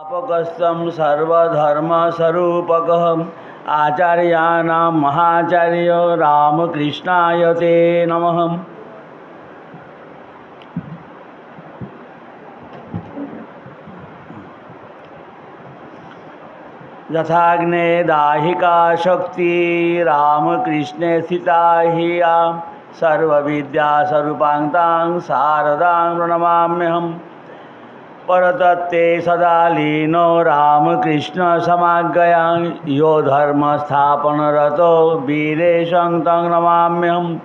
अपकस्तं सर्वधर्मस्वरूपकः आचार्याणां महाचार्यो रामकृष्णाय ते नमः। यथाग्ने दाहिका शक्ति रामकृष्णे स्थिता हि या सर्वविद्यास्वरूपां शारदां प्रणमाम्यहम्। परतत्ते सदा लीनो रामकृष्ण समाज्ञया यो धर्मस्थापनरतो वीरेशं तं नमाम्यहम्।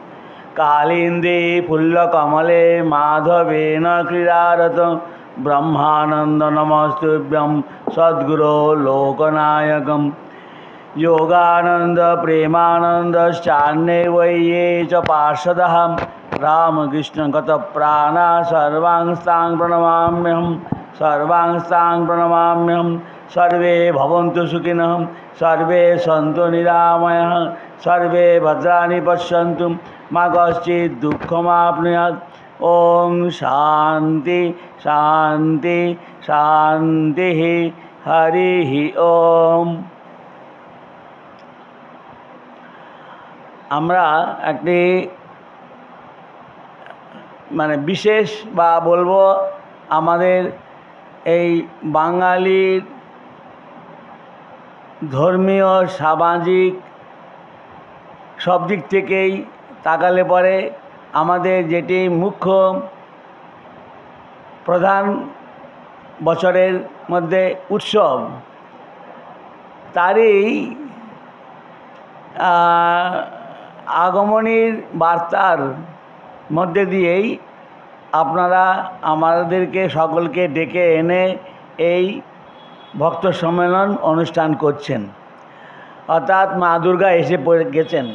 कालिंदी फुल्लकमले माधवेन क्रीडारत ब्रह्मानंद नमस्तुभ्यं सद्गुरो लोकनायकं। योगानंद प्रेमानंदश्चान्ये वै ये च पार्षदः रामकृष्ण गतप्राणा सर्वांस्तां प्रणमाम्यहम्। सर्वांस्तां प्रणमाम्यहम्। सर्वे भवन्तु सुखिनः, सर्वे सन्तु निरामयः, सर्वे भद्राणि पश्यन्तु, मा कश्चित् दुःखमाप्नुयात्। ओम शांति शांति शांति हरि ओम। আমরা একটি মানে বিশেষ বা বলবো আমাদের এই বাঙালির ধর্মীয় সামাজিক সব দিক থেকেই তাকালে পরে আমাদের যেটি মুখ্য প্রধান বছরের মধ্যে উৎসব, তারই আগমনীর বার্তার মধ্যে দিয়েই আপনারা আমাদেরকে সকলকে ডেকে এনে এই ভক্ত সম্মেলন অনুষ্ঠান করছেন। অর্থাৎ মা দুর্গা এসে পড়ে গেছেন,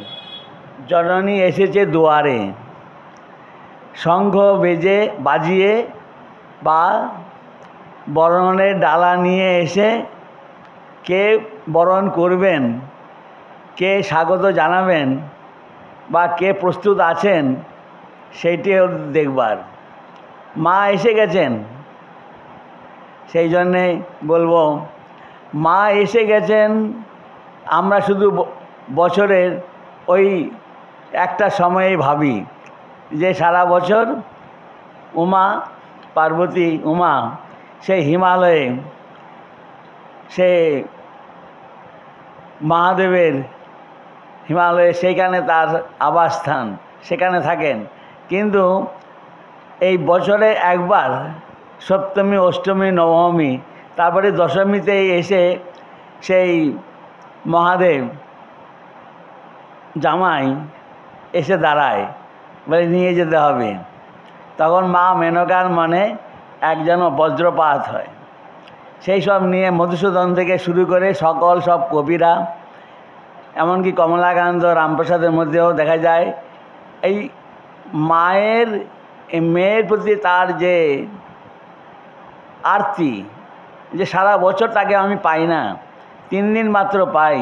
জননী এসেছে দুয়ারে। শঙ্খ বাজিয়ে বা বরণের ডালা নিয়ে এসে কে বরণ করবেন, কে স্বাগত জানাবেন বা কে প্রস্তুত আছেন সেইটি দেখবার। মা এসে গেছেন, সেই জন্যে বলবো মা এসে গেছেন। আমরা শুধু বছরের ওই একটা সময়ে ভাবি যে সারা বছর উমা পার্বতী উমা সেই হিমালয়ে সে মহাদেবের হিমালয়ে সেইখানে তার আবাসস্থান, সেখানে থাকেন। কিন্তু এই বছরে একবার সপ্তমী অষ্টমী নবমী তারপরে দশমীতে এসে সেই মহাদেব জামাই এসে দাঁড়ায়, বলে নিয়ে যেতে হবে। তখন মা মেনকার মনে এক যেন বজ্রপাত হয়। সেই সব নিয়ে মধুসূদন থেকে শুরু করে সকল সব কবিরা, এমনকি কমলাকান্ত রামপ্রসাদের মধ্যেও দেখা যায় এই মায়ের মেয়ের প্রতি তার যে আরতি, যে সারা বছর তাকে আমি পাই না, 3 দিন মাত্র পাই,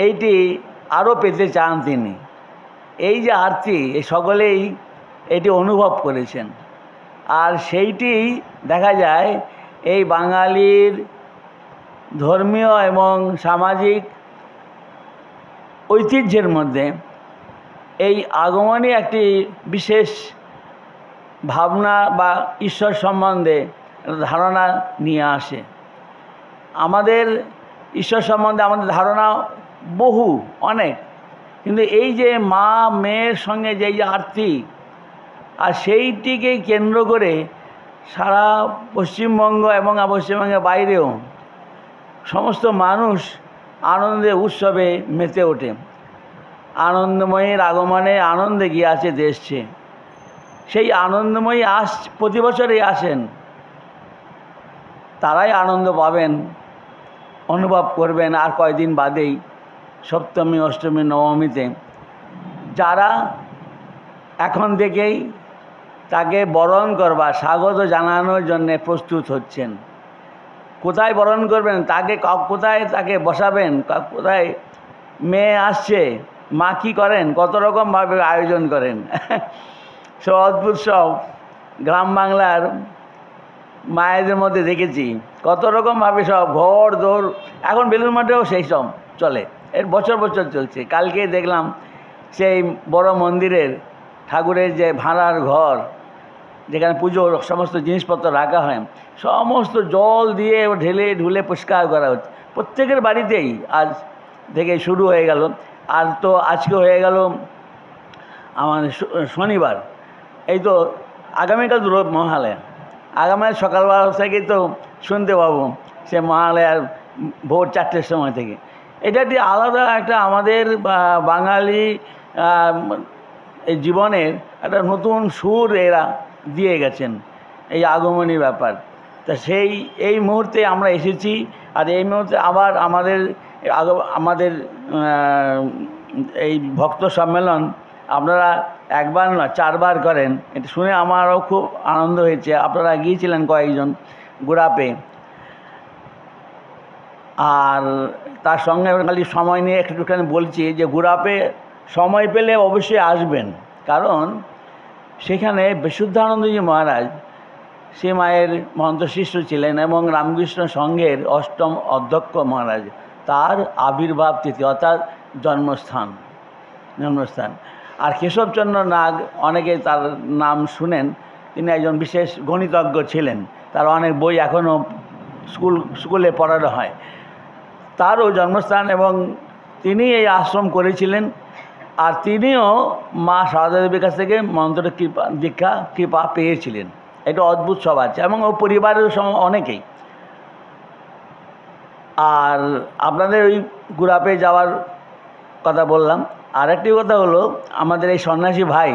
এইটি আরও পেতে চান তিনি। এই যে আরতি এই সকলেই এটি অনুভব করেছেন। আর সেইটি দেখা যায় এই বাঙালির ধর্মীয় এবং সামাজিক ঐতিহ্যের মধ্যে এই আগমনী একটি বিশেষ ভাবনা বা ঈশ্বর সম্বন্ধে ধারণা নিয়ে আসে। আমাদের ঈশ্বর সম্বন্ধে আমাদের ধারণা বহু অনেক, কিন্তু এই যে মা মেয়ের সঙ্গে যে আরতি, আর সেইটিকে কেন্দ্র করে সারা পশ্চিমবঙ্গ এবং পশ্চিমবঙ্গের বাইরেও সমস্ত মানুষ আনন্দে উৎসবে মেতে ওঠে। আনন্দময়ীর আগমনে আনন্দে গিয়ে আছে দেশছে। সেই আনন্দময়ী প্রতি বছরই আসেন, তারাই আনন্দ পাবেন, অনুভব করবেন আর কয়দিন বাদেই সপ্তমী অষ্টমী নবমীতে। যারা এখন থেকেই তাকে বরণ করবা স্বাগত জানানোর জন্যে প্রস্তুত হচ্ছেন। কোথায় বরণ করবেন, তাকে কোথায় তাকে বসাবেন, কোথায় মেয়ে আসছে, মা কী করেন, কত রকমভাবে আয়োজন করেন। সব অদ্ভুত সব গ্রাম বাংলার মায়েদের মধ্যে দেখেছি কত রকমভাবে সব ঘর দৌড়। এখন বেলুড় মঠেও সেই সব চলে, এর বছর বছর চলছে। কালকে দেখলাম সেই বড় মন্দিরের ঠাকুরের যে ভাড়ার ঘর, যেখানে পুজোর সমস্ত জিনিসপত্র রাখা হয়, সমস্ত জল দিয়ে ঢেলে ঢুলে পরিষ্কার করা হচ্ছে। প্রত্যেকের বাড়িতেই আজ থেকে শুরু হয়ে গেল। আর তো আজকে হয়ে গেল আমাদের শনিবার, এই তো আগামীকাল তো মহালয়া। আগামী সকালবেলা থেকেই তো শুনতে পাবো সে মহালয়ার ভোর 4টের সময় থেকে। এটা একটি আলাদা একটা আমাদের বাঙালি এই জীবনের একটা নতুন সুর এরা দিয়ে গেছেন, এই আগমনী ব্যাপার। তা এই মুহূর্তে আমরা এসেছি। আর এই মুহূর্তে আবার আমাদের এই ভক্ত সম্মেলন আপনারা একবার না 4বার করেন, এটা শুনে আমারও খুব আনন্দ হয়েছে। আপনারা গিয়েছিলেন কয়েকজন গুড়াপে। আর তার সঙ্গে খালি সময় নিয়ে একটুখানি বলছি যে গুড়াপে সময় পেলে অবশ্যই আসবেন, কারণ সেখানে বিশুদ্ধানন্দজি মহারাজ সে মায়ের মহন্ত শিষ্য ছিলেন এবং রামকৃষ্ণ সংঘের 8ম অধ্যক্ষ মহারাজ, তার আবির্ভাব তিথি অর্থাৎ জন্মস্থান। আর কেশবচন্দ্র নাগ, অনেকে তার নাম শুনেন, তিনি একজন বিশেষ গণিতজ্ঞ ছিলেন, তার অনেক বই এখনও স্কুলে পড়ানো হয়। তারও জন্মস্থান এবং তিনি এই আশ্রম করেছিলেন। আর তিনিও মা সারদা দেবীর কাছ থেকে মন্ত্র কৃপা পেয়েছিলেন। এটা অদ্ভুত সব আছে এবং ও পরিবারের অনেকেই। আর আপনাদের ওই গুড়াপে যাওয়ার কথা বললাম। আরেকটি কথা হলো, আমাদের এই সন্ন্যাসী ভাই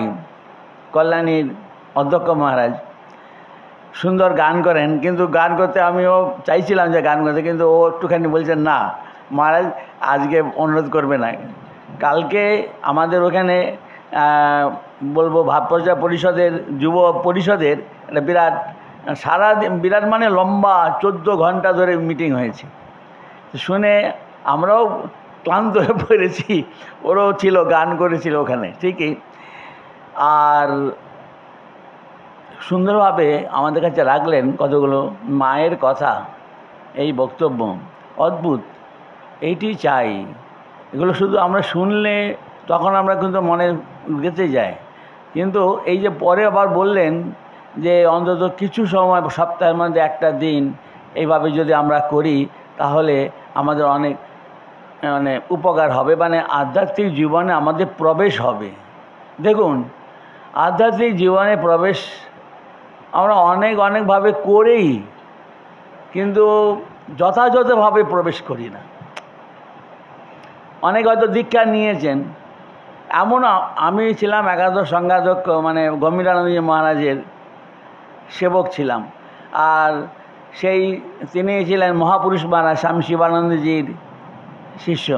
কল্যাণীর অধ্যক্ষ মহারাজ সুন্দর গান করেন, কিন্তু গান করতে আমিও চাইছিলাম যে গান করতে, কিন্তু ও একটুখানি বলছেন না মহারাজ আজকে অনুরোধ করবে না। কালকে আমাদের ওখানে বলবো ভাবপ্রচার পরিষদের যুব পরিষদের একটা বিরাট মানে লম্বা 14 ঘন্টা ধরে মিটিং হয়েছে। শুনে আমরাও ক্লান্ত হয়ে পড়েছি, ওরাও ছিল, গান করেছিল ওখানে ঠিকই। আর সুন্দরভাবে আমাদের কাছে রাখলেন কতগুলো মায়ের কথা, এই বক্তব্য অদ্ভুত। এইটি চাই, এগুলো শুধু আমরা শুনলে তখন আমরা কিন্তু মনে গেঁথে যায়। কিন্তু এই যে পরে আবার বললেন যে অন্তত কিছু সময় সপ্তাহের মধ্যে একটা দিন এইভাবে যদি আমরা করি তাহলে আমাদের অনেক মানে উপকার হবে, মানে আধ্যাত্মিক জীবনে আমাদের প্রবেশ হবে। দেখুন, আধ্যাত্মিক জীবনে প্রবেশ আমরা অনেকভাবে করেই, কিন্তু যথাযথভাবে প্রবেশ করি না। অনেক হয়তো দীক্ষা নিয়েছেন, এমন আমি ছিলাম একাদশ সংঘাধ্যক্ষ, মানে গম্ভীরানন্দজি মহারাজের সেবক ছিলাম। আর তিনি ছিলেন মহাপুরুষ মহারাজ স্বামী শিবানন্দজির শিষ্য,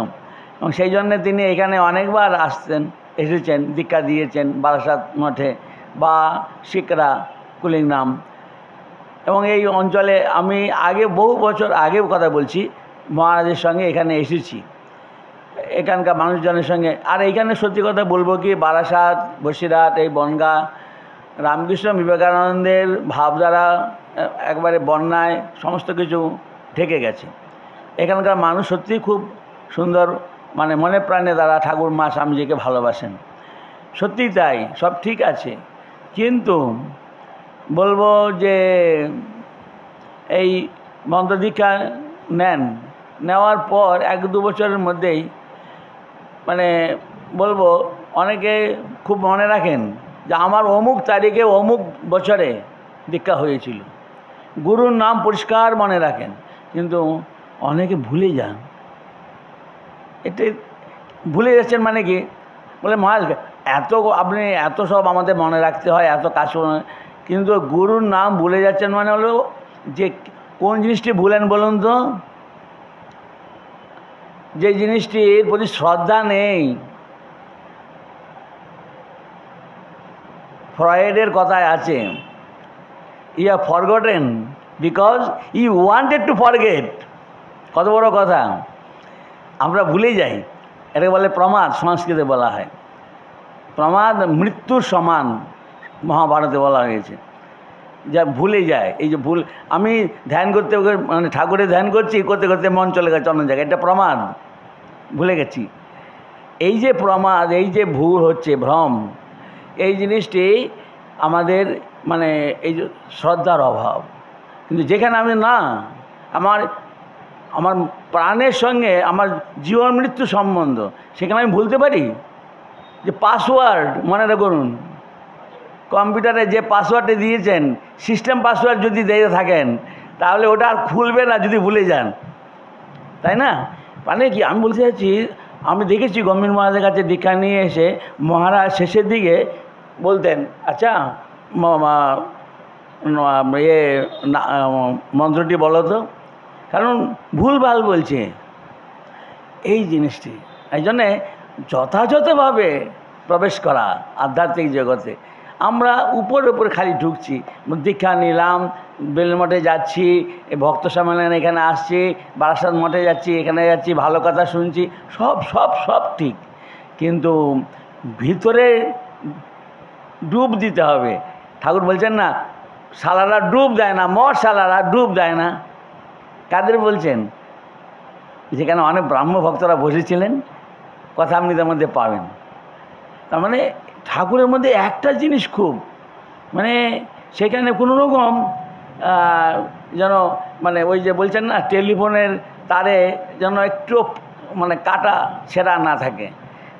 এবং সেই জন্যে তিনি এখানে অনেকবার এসেছেন, দীক্ষা দিয়েছেন বারাসাত মঠে বা শিকরা কুলিংনাম। এবং এই অঞ্চলে আমি বহু বছর আগেও কথা বলছি, মহারাজের সঙ্গে এখানে এসেছি, এখানকার মানুষজনের সঙ্গে। আর এইখানে সত্যি কথা বলবো কি, বারাসাত, বসিরহাট, এই বনগাঁ রামকৃষ্ণ বিবেকানন্দের ভাবধারা একবারে বন্যায় সমস্ত কিছু ঢেকে গেছে। এখানকার মানুষ সত্যিই খুব সুন্দর, মানে মনে প্রাণে তারা ঠাকুর মা স্বামীজিকে ভালোবাসেন। সত্যিই তাই, সব ঠিক আছে, কিন্তু বলবো যে এই মন্ত্র দীক্ষা নেওয়ার পর 1-2 বছরের মধ্যেই মানে বলবো অনেকে খুব মনে রাখেন যে আমার অমুক তারিখে অমুক বছরে দীক্ষা হয়েছিল, গুরুর নাম পরিষ্কার মনে রাখেন, কিন্তু অনেকে ভুলে যান। এতে ভুলে যাচ্ছেন মানে কি, বলে মহারাজ আপনি এত সব আমাদের মনে রাখতে হয়, এত কাজ, কিন্তু গুরুর নাম ভুলে যাচ্ছেন মানে হলো যে কোন জিনিসটি ভুলেন বলুন তো? যে জিনিসটির প্রতি শ্রদ্ধা নেই। ফ্রয়েডের কথায় আছে, you have forgotten because you wanted to forget. কত বড় কথা, আমরা ভুলে যাই। এটাকে বলে প্রমাদ, সংস্কৃতে বলা হয়। প্রমাদ মৃত্যুর সমান, মহাভারতে বলা হয়েছে। যা ভুলে যায়। এই যে ভুল, আমি ধ্যান করতে মানে ঠাকুরের ধ্যান করছি, করতে করতে মন চলে গেছে অন্য জায়গায়, এটা প্রমাদ, ভুলে গেছি। এই যে প্রমাদ, এই যে ভুল হচ্ছে, ভ্রম, এই জিনিসটি আমাদের মানে এই যে শ্রদ্ধার অভাব। কিন্তু যেখানে আমি না, আমার আমার প্রাণের সঙ্গে আমার জীবন মৃত্যু সম্বন্ধ, সেখানে আমি ভুলতে পারি। যে পাসওয়ার্ড মনে রাখুন, কম্পিউটারে যে পাসওয়ার্ডটা দিয়েছেন, সিস্টেম পাসওয়ার্ড যদি দিয়ে থাকেন, তাহলে ওটা আর খুলবে না যদি ভুলে যান, তাই না? মানে কি আমি বলতে চাচ্ছি, আমি দেখেছি গম্ভীর মহারাজের কাছে দীক্ষা নিয়ে এসে মহারাজ শেষের দিকে বলতেন, আচ্ছা মন্ত্রটি বলো তো, কারণ ভুলভাল বলছে এই জিনিসটি। এই জন্যে যথাযথভাবে প্রবেশ করা আধ্যাত্মিক জগতে। আমরা উপরে উপরে খালি ঢুকছি, দীক্ষা নিলাম, বেলমঠে যাচ্ছি, ভক্ত সম্মেলন এখানে আসছি, বারাসাত মঠে যাচ্ছি, এখানে যাচ্ছি, ভালো কথা শুনছি, সব সব সব ঠিক, কিন্তু ভিতরে ডুব দিতে হবে। ঠাকুর বলছেন না, শালারা ডুব দেয় না, মঠ শালারা ডুব দেয় না। কাদের বলছেন? যেখানে অনেক ব্রাহ্ম ভক্তরা বসেছিলেন, কথামৃতের মধ্যে পাবেন। তার মানে ঠাকুরের মধ্যে একটা জিনিস খুব, মানে সেখানে কোনো রকম যেন মানে ওই যে বলছেন না, টেলিফোনের তারে যেন একটু মানে কাটা ছেঁড়া না থাকে।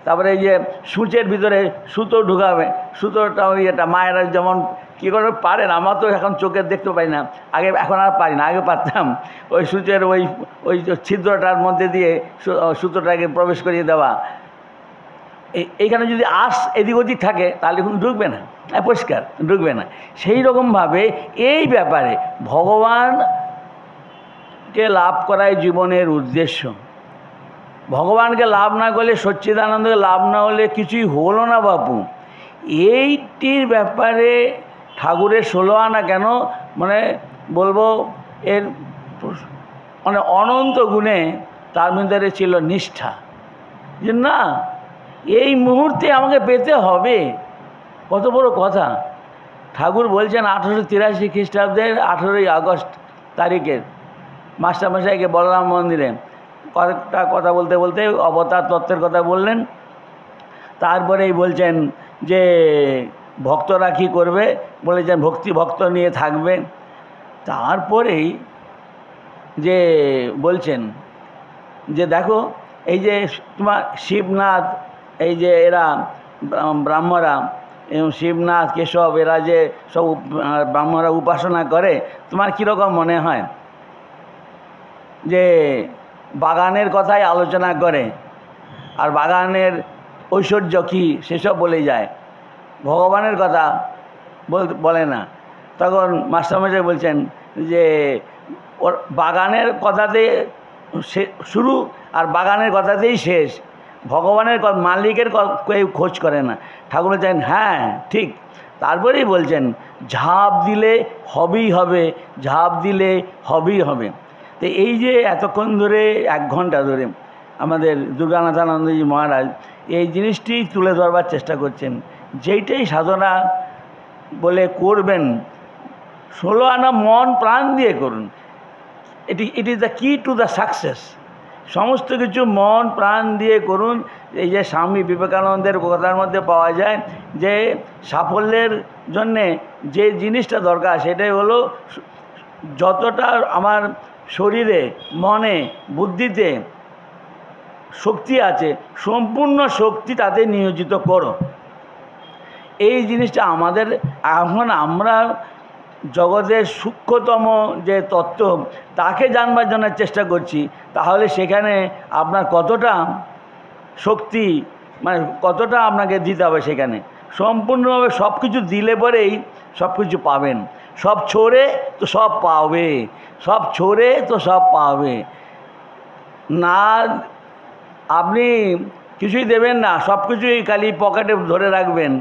তারপরে এই যে সূচের ভিতরে সুতো ঢুকাবে, সুতোটা ওই এটা মায়েরা যেমন কী করে পারেন, আমার তো এখন চোখে দেখতে পাই না, আগে এখন আর পারি না, আগে পারতাম। ওই সূচের ওই ওই ছিদ্রটার মধ্যে দিয়ে সুতোটাকে প্রবেশ করিয়ে দেওয়া। এইখানে যদি আঁশ এদিক ওদিক থাকে তাহলে কিন্তু ঢুকবে না, পরিষ্কার ঢুকবে না। সেই রকমভাবে এই ব্যাপারে ভগবানকে লাভ করাই জীবনের উদ্দেশ্য। ভগবানকে লাভ না করলে, সচ্চিদানন্দকে লাভ না হলে কিছুই হলো না বাপু। এইটির ব্যাপারে ঠাকুরের 16 আনা কেন মানে বলবো, এর মানে অনন্ত গুণে তার মধ্যে ছিল নিষ্ঠা, যে না এই মুহূর্তে আমাকে পেতে হবে। কত বড় কথা! ঠাকুর বলছেন 1883 খ্রিস্টাব্দের 18ই আগস্ট তারিখের মাস্টারমশাইকে বলরাম মন্দিরে কয়েকটা কথা বলতে বলতে অবতার তত্ত্বের কথা বললেন। তারপরেই বলছেন যে ভক্তরা কী করবে, বলেছেন ভক্তি ভক্ত নিয়ে থাকবে। তারপরেই যে বলছেন যে দেখো এই যে তোমার শিবনাথ, এই যে এরা ব্রাহ্মরা এবং শিবনাথ কেশব এরা যে সব ব্রাহ্মণরা উপাসনা করে, তোমার কীরকম মনে হয়? যে বাগানের কথাই আলোচনা করে, আর বাগানের ঐশ্বর্য কী সেসব বলে যায়, ভগবানের কথা বলে না। তখন মাস্টারমশাই বলছেন যে ওর বাগানের কথাতে শুরু আর বাগানের কথাতেই শেষ, ভগবানের মালিকের কেউ খোঁজ করে না। ঠাকুর বলছেন হ্যাঁ ঠিক। তারপরেই বলছেন ঝাঁপ দিলে হবেই হবে, ঝাঁপ দিলে হবেই হবে। তো এই যে এতক্ষণ ধরে 1 ঘন্টা ধরে আমাদের দুর্গানাথানন্দজি মহারাজ এই জিনিসটি তুলে ধরবার চেষ্টা করছেন, যেইটাই সাধনা বলে করবেন 16 আনা মন প্রাণ দিয়ে করুন। ইট ইজ দ্য কি টু দ্য সাকসেস। সমস্ত কিছু মন প্রাণ দিয়ে করুন। এই যে স্বামী বিবেকানন্দের কথার মধ্যে পাওয়া যায় যে সাফল্যের জন্যে যে জিনিসটা দরকার সেটাই হলো যতটা আমার শরীরে মনে বুদ্ধিতে শক্তি আছে সম্পূর্ণ শক্তি তাতে নিয়োজিত করো। এই জিনিসটা আমাদের এখন আমরা জগতের সূক্ষ্মতম যে তত্ত্ব তাকে জানবার জন্য চেষ্টা করছি, তাহলে সেখানে আপনার কতটা শক্তি মানে কতটা আপনাকে দিতে হবে, সেখানে সম্পূর্ণভাবে সব কিছু দিলে পরেই সব কিছু পাবেন। সব ছোড়ে তো সব পাবে, সব ছোড়ে তো সব পাবে না। আপনি কিছুই দেবেন না, সব কিছুই খালি পকেটে ধরে রাখবেন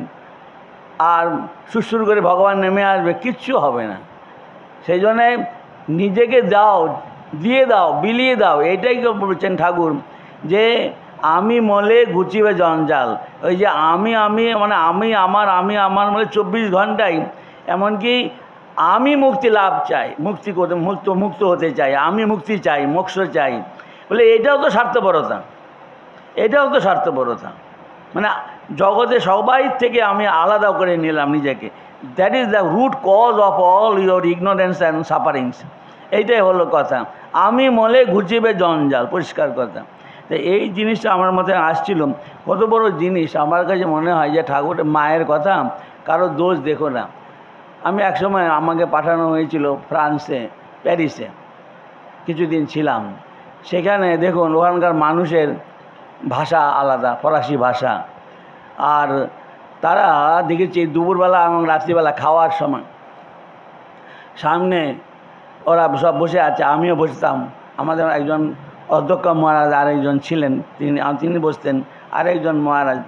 আর সুরসুর করে ভগবান নেমে আসবে, কিচ্ছু হবে না। সেই জন্যে নিজেকে দাও, দিয়ে দাও, বিলিয়ে দাও। এটাই বলছেন ঠাকুর যে আমি মলে গুছিবে জঞ্জাল। ওই যে আমি মানে আমি আমার মানে 24 ঘন্টায়, এমনকি আমি মুক্তি লাভ চাই, মুক্তি করতে মুক্ত হতে চাই, আমি মুক্তি চাই, মোক্ষ চাই, বলে এটাও তো স্বার্থপরতা, এটাও তো স্বার্থপরতা। মানে জগতে সবাই থেকে আমি আলাদা করে নিলাম নিজেকে। That is the root cause of all your ignorance and sufferings. এইটাই হলো কথা। আমি মলে ঘুচিবে জঞ্জাল, পরিষ্কার কথা। তো এই জিনিসটা আমার মধ্যে আসছিল। কত বড় জিনিস আমার কাছে মনে হয় যে ঠাকুরের মায়ের কথা, কারো দোষ দেখো না। আমি একসময় আমাকে পাঠানো হয়েছিল ফ্রান্সে, প্যারিসে কিছুদিন ছিলাম। সেখানে দেখুন ওখানকার মানুষের ভাষা আলাদা, ফরাসি ভাষা। আর তারা দেখেছি দুপুরবেলা এবং রাত্রিবেলা খাওয়ার সময় সামনে ওরা সব বসে আছে, আমিও বসতাম। আমাদের একজন অধ্যক্ষ মহারাজ আরেকজন ছিলেন, তিনি বসতেন। আরেকজন মহারাজ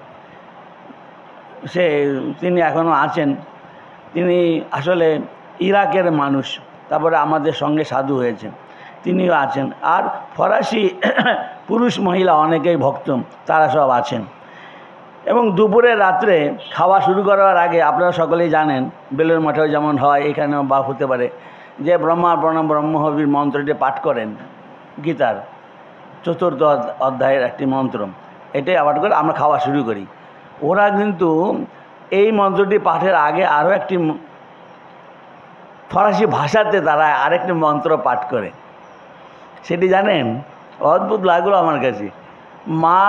তিনি এখনও আছেন। তিনি আসলে ইরাকের মানুষ, তারপরে আমাদের সঙ্গে সাধু হয়েছেন, তিনিও আছেন। আর ফরাসি পুরুষ মহিলা অনেকেই ভক্ত, তারা সব আছেন। এবং দুপুরে রাত্রে খাওয়া শুরু করার আগে আপনারা সকলেই জানেন, বেলুড় মঠেও যেমন হয় এখানেও বা হতে পারে, যে ব্রহ্মা প্রণাম ব্রহ্মহবির মন্ত্রটি পাঠ করেন, গীতার 4th অধ্যায়ের একটি মন্ত্র। এটাই পাঠ করে আমরা খাওয়া শুরু করি। ওরা কিন্তু এই মন্ত্রটি পাঠের আগে আরও একটি ফরাসি ভাষাতে তারা আরেকটি মন্ত্র পাঠ করে। সেটি জানেন, অদ্ভুত লাগলো আমার কাছে। মা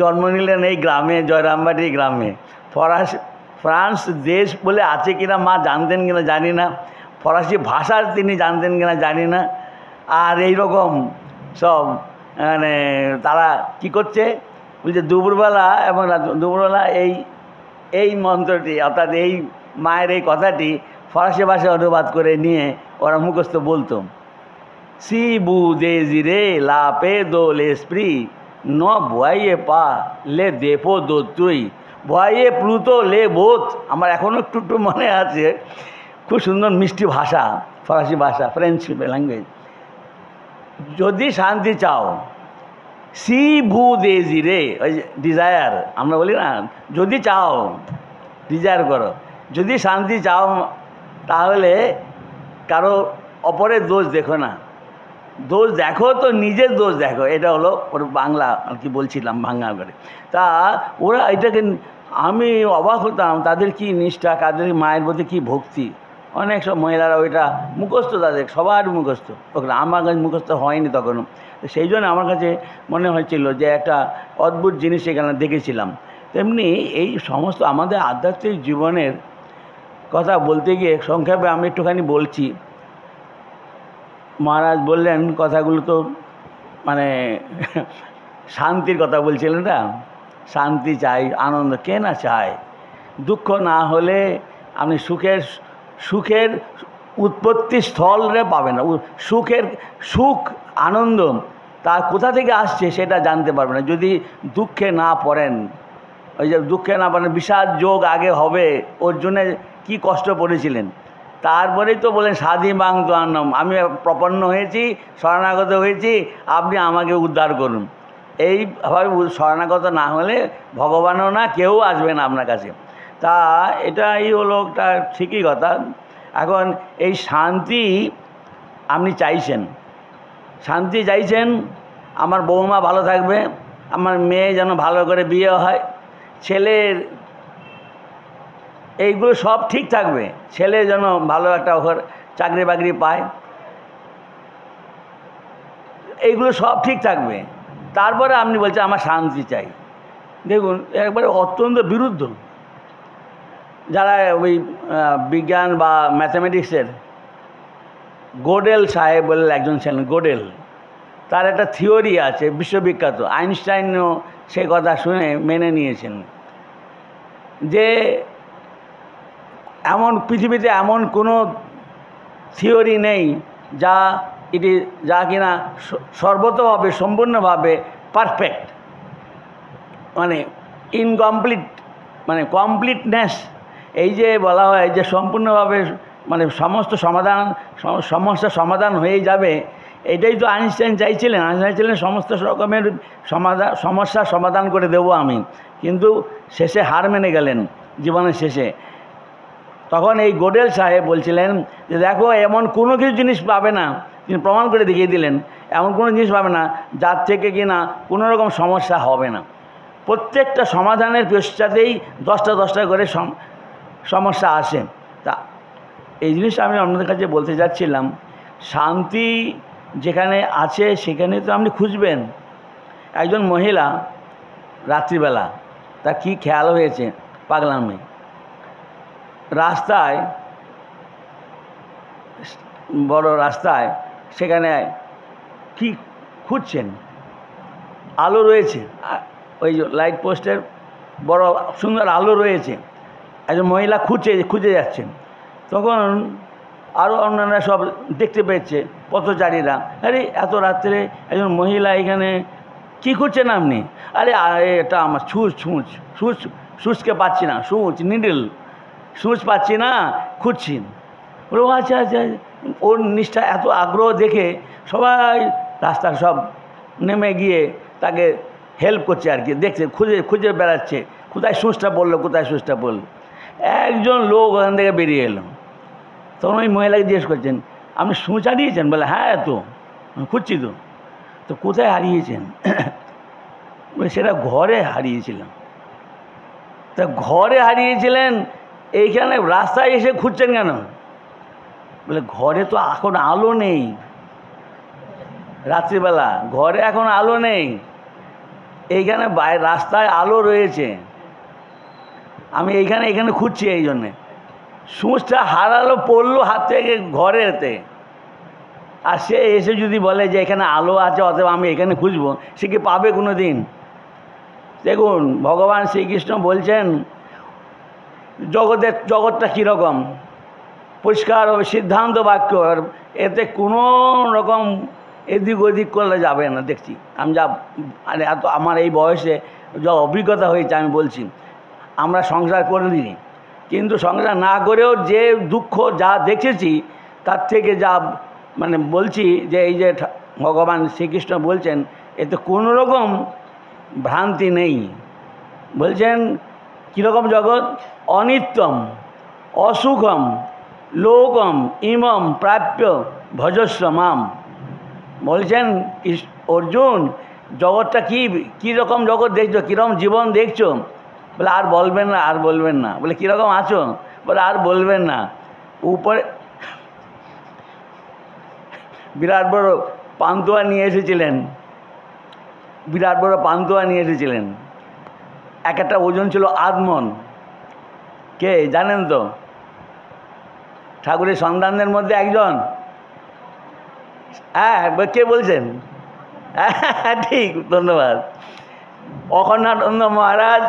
জন্ম নিলেন এই গ্রামে, জয়রামবাটি গ্রামে। ফ্রান্স দেশ বলে আছে কিনা মা জানতেন কিনা জানি না, ফরাসি ভাষা তিনি জানতেন কিনা জানি না। আর এই রকম সব মানে তারা কি করছে, বলছে দুপুরবেলা এবং দুপুরবেলা এই মন্ত্রটি, অর্থাৎ এই মায়ের এই কথাটি ফরাসি ভাষায় অনুবাদ করে নিয়ে ওরা মুখস্থ বলতো। সি বু দে জিরে লা পে দো লেসপ্রি ন ভয়ে পা লে দেপো দো তুই ভয়ে প্লুতো লে বোধ। আমার এখনও একটু মনে আছে, খুব সুন্দর মিষ্টি ভাষা, ফরাসি ভাষা, ফ্রেঞ্চ ল্যাঙ্গুয়েজ। যদি শান্তি চাও, সি ভু দে জিরে, ওই ডিজায়ার আমরা বলি না, যদি চাও ডিজায়ার করো, যদি শান্তি চাও তাহলে কারো অপরের দোষ দেখো না, দোষ দেখো তো নিজের দোষ দেখো। এটা হলো ওর বাংলা আর কি বলছিলাম ভাঙা করে। তা ওরা এটাকে, আমি অবাক হতাম তাদের কি নিষ্ঠা, তাদের মায়ের প্রতি কী ভক্তি। অনেক সব মহিলারা ওইটা মুখস্থ, তাদের সবার মুখস্থ, ওখানে আমার কাছে মুখস্থ হয়নি তখনও। সেই জন্য আমার কাছে মনে হয়েছিল যে একটা অদ্ভুত জিনিস এখানে দেখেছিলাম। তেমনি এই সমস্ত আমাদের আধ্যাত্মিক জীবনের কথা বলতে গিয়ে সংক্ষেপে আমি একটুখানি বলছি। মহারাজ বললেন কথাগুলো তো মানে শান্তির কথা বলছিলেন না, শান্তি চাই, আনন্দ, কে না চায়? দুঃখ না হলে আপনি সুখের উৎপত্তি স্থলে পাবেন না। সুখ আনন্দ তার কোথা থেকে আসছে সেটা জানতে পারবেন না যদি দুঃখে না পড়েন। ওই যে দুঃখে না পড়েন, বিষাদ যোগ আগে হবে, ওর জন্যে কী কষ্ট পড়েছিলেন। তারপরেই তো বলেন সাধি মাং তোয়ান্নম, আমি প্রপন্ন হয়েছি, শরণাগত হয়েছি, আপনি আমাকে উদ্ধার করুন। এইভাবে শরণাগত না হলে ভগবানও না, কেউ আসবে না আপনার কাছে। তা এটাই হলো একটা ঠিকই কথা। এখন এই শান্তি আপনি চাইছেন, শান্তি চাইছেন, আমার বৌমা ভালো থাকবে, আমার মেয়ে যেন ভালো করে বিয়ে হয়, ছেলের এইগুলো সব ঠিক থাকবে, ছেলে যেন ভালো একটা চাকরি বাকরি পায়, এইগুলো সব ঠিক থাকবে। তারপরে আপনি বলছেন আমার শান্তি চাই। দেখুন একবারে অত্যন্ত বিরুদ্ধ। যারা ওই বিজ্ঞান বা ম্যাথামেটিক্সের গোডেল সাহেব বলে একজন ছিলেন, গোডেল, তার একটা থিওরি আছে বিশ্ববিখ্যাত, আইনস্টাইনও সেই কথা শুনে মেনে নিয়েছেন যে পৃথিবীতে এমন কোনো থিওরি নেই যা কিনা সর্বতভাবে সম্পূর্ণভাবে পারফেক্ট, মানে ইনকমপ্লিট, মানে কমপ্লিটনেস। এই যে বলা হয় যে সম্পূর্ণভাবে মানে সমস্যার সমাধান হয়ে যাবে, এটাই তো আইনস্টাইন চাইছিলেন। আইনস্টাইন ছিলেন সমস্ত রকমের সমস্যার সমাধান করে দেবো আমি, কিন্তু শেষে হার মেনে গেলেন জীবনের শেষে। তখন এই গোডেল সাহেব বলছিলেন যে দেখো এমন কোনো কিছু জিনিস পাবে না, তিনি প্রমাণ করে দেখিয়ে দিলেন এমন কোনো জিনিস পাবে না যার থেকে কিনা কোনো রকম সমস্যা হবে না। প্রত্যেকটা সমাধানের পশ্চাতেই 10টা করে সমস্যা আসে। তা এই জিনিসটা আমি আপনাদের কাছে বলতে যাচ্ছিলাম, শান্তি যেখানে আছে সেখানে তো আপনি খুঁজবেন। একজন মহিলা রাত্রিবেলা তার কী খেয়াল হয়েছে, পাগলামে রাস্তায়, বড় রাস্তায়, সেখানে কি খুঁজছেন, আলো রয়েছে, ওই যে লাইট পোস্টের বড় সুন্দর আলো রয়েছে, একজন মহিলা খুঁজে যাচ্ছেন। তখন আরও অন্যান্য সব দেখতে পেয়েছে পথচারীরা, আরে এত রাত্রে একজন মহিলা এখানে কী খুঁজছেন আপনি? আরে এটা আমার সুচকে পাচ্ছি না, নিডল সুচ পাচ্ছি না, খুঁজছি। বলো আচ্ছা আচ্ছা। ওর নিষ্ঠা, এত আগ্রহ দেখে সবাই রাস্তার সব নেমে গিয়ে তাকে হেল্প করছে আর কি, দেখছে, খুঁজে বেড়াচ্ছে কোথায় সুচটা পড়লো। একজন লোক ওখান থেকে বেরিয়ে এলো। তখন ওই মহিলাকে জিজ্ঞেস করছেন, আপনি সুচ হারিয়েছেন? বলে হ্যাঁ, তো খুঁজছি। তো কোথায় হারিয়েছেন? সেটা ঘরে হারিয়েছিলাম। তা ঘরে হারিয়েছিলেন, এইখানে রাস্তায় এসে খুঁজছেন কেন? বলে ঘরে তো এখন আলো নেই, রাত্রিবেলা ঘরে এখন আলো নেই, এইখানে রাস্তায় আলো রয়েছে, আমি এখানে খুঁজছি। এই জন্যে সুচটা হারালো, পড়লো হাত থেকে ঘরেতে। আর সে এসে যদি বলে যে এখানে আলো আছে অথবা আমি এখানে খুঁজবো, সে কি পাবে কোনো দিন? দেখুন ভগবান শ্রীকৃষ্ণ বলছেন জগৎটা কীরকম, পরিষ্কার হবে সিদ্ধান্ত বাক্য, এতে কোনো রকম এদিক ওদিক করলে যাবে না। দেখছি আমি এত আমার এই বয়সে যা অভিজ্ঞতা হয়েছে আমি বলছি, আমরা সংসার করে দিই, কিন্তু সংসার না করেও যে দুঃখ যা দেখেছি তার থেকে যা বলছি যে এই যে ভগবান শ্রীকৃষ্ণ বলছেন এতে কোনো রকম ভ্রান্তি নেই। বলছেন কীরকম জগৎ? অনিত্যম, অসুখম, লোকম ইমম প্রাপ্য ভজস্ব মাম। বলছেন অর্জুন, জগৎটা কীরকম জগৎ দেখছো, কীরকম জীবন দেখছো? বলে আর বলবেন না। বলে কীরকম আছো? বলে আর বলবেন না। উপরে বিরাট বড় পান্তুয়া নিয়ে এসেছিলেন, এক একটা ওজন ছিল আধমন। কে জানেন তো? ঠাকুরের সন্তানদের মধ্যে একজন। হ্যাঁ, কে বলছেন? হ্যাঁ ঠিক, ধন্যবাদ। অখণ্ডানন্দ মহারাজ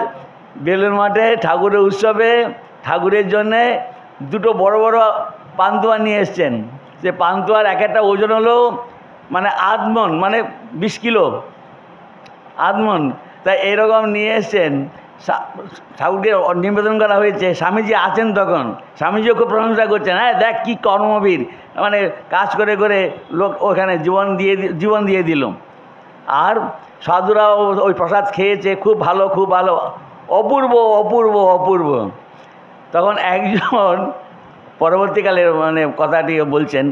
বেলুর মাঠে ঠাকুরের উৎসবে ঠাকুরের জন্যে দুটো বড় বড় পান্তুয়া নিয়ে এসছেন। সে পান্তুয়ার এক একটা ওজন হলো আধমন, 20 কিলো আধমন। তাই এইরকম নিয়ে এসছেন, ঠাকুরকে নিবেদন করা হয়েছে। স্বামীজি আছেন তখন, স্বামীজিও খুব প্রশংসা করছেন, হ্যাঁ দেখ কি কর্মবীর, কাজ করে করে লোক ওখানে জীবন দিয়ে দিল। আর সাধুরাও ওই প্রসাদ খেয়েছে, খুব ভালো, অপূর্ব অপূর্ব অপূর্ব। তখন একজন পরবর্তীকালে কথাটি বলছেন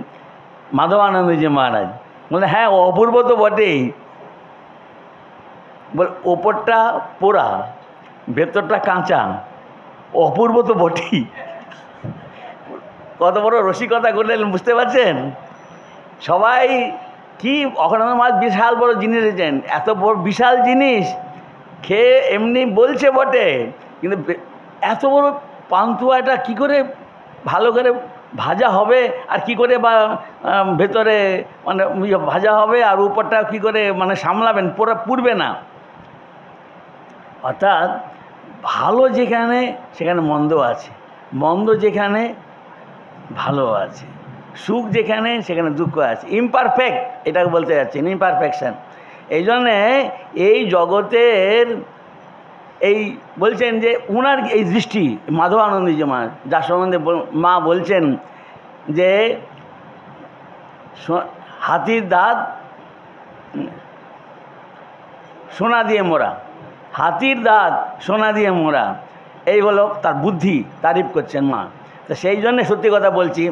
মাধবানন্দজি মহারাজ, বলে হ্যাঁ অপূর্ব তো বটেই, বল ওপরটা পোড়া ভেতরটা কাঁচা, অপূর্ব তো বটেই। কত বড় রসিকতা করলেন বুঝতে পারছেন? সবাই কি অখণ্ডানন্দ মহারাজ বিশাল বড় জিনিস এনেছেন, এত বড় বিশাল জিনিস খেয়ে এমনি বলছে বটে, কিন্তু এত বড় পান্তুয়াটা কী করে ভালো করে ভাজা হবে, আর কি করে বা ভেতরে ভাজা হবে, আর উপরটা কী করে সামলাবেন, পুড়বে না। অর্থাৎ ভালো যেখানে সেখানে মন্দ আছে, মন্দ যেখানে ভালো আছে, সুখ যেখানে সেখানে দুঃখ আছে। ইমপারফেক্ট, এটাকে বলতে যাচ্ছেন, ইমপারফেকশন। এই জন্যে এই জগতের এই বলছেন যে উনার এই দৃষ্টি, মাধবানন্দজি মা যার সম্বন্ধে মা বলছেন যে হাতির দাঁত সোনা দিয়ে মোড়া, হাতির দাঁত সোনা দিয়ে মোড়া, এই হলো তার বুদ্ধি, তারিফ করছেন মা। তো সেই জন্যে সত্যি কথা বলছি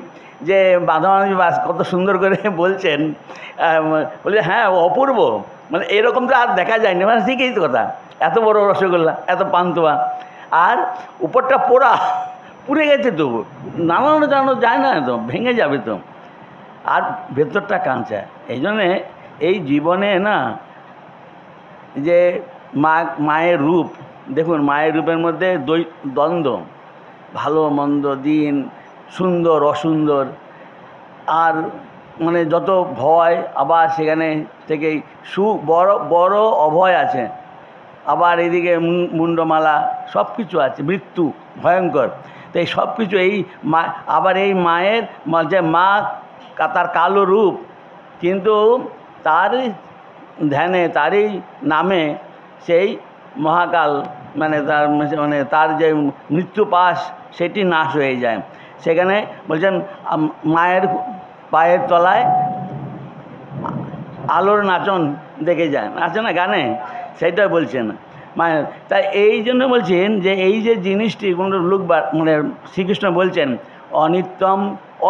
যে মাধবানন্দজি বাস কত সুন্দর করে বলছেন, বলছে হ্যাঁ অপূর্ব, মানে এরকম তো আর দেখা যায়নি, মানে ঠিকই তো কথা, এত বড় রসগোল্লা, এত পান্তুয়া, আর উপরটা পোড়া, পুড়ে গেছে তো, নামানো জানানো যায় না, তো ভেঙে যাবে তো, আর ভেতরটা কাঁচা। এই জন্যে এই জীবনে না যে মায়ের রূপ, দেখুন মায়ের রূপের মধ্যে দ্বন্দ্ব, ভালো মন্দ, দিন সুন্দর অসুন্দর, আর মানে যত ভয়, আবার সেখানে থেকেই বড় বড় অভয় আছে, আবার এদিকে মুন্ডমালা সব কিছু আছে, মৃত্যু ভয়ঙ্কর। তো এই সব কিছু এই মা, আবার এই মায়ের যে মা তার কালো রূপ, কিন্তু তারই ধ্যানে, তারই নামে সেই মহাকাল, মানে তার যে মৃত্যু পাশ সেটি নাশ হয়ে যায়। সেখানে বলছেন মায়ের পায়ের তলায় আলোর নাচন দেখে যায়, আছে না গানে, সেটা বলছেন মায়ের। তাই এই জন্য বলছেন যে এই যে জিনিসটি কোনো লোক মানে শ্রীকৃষ্ণ বলছেন অনিত্যম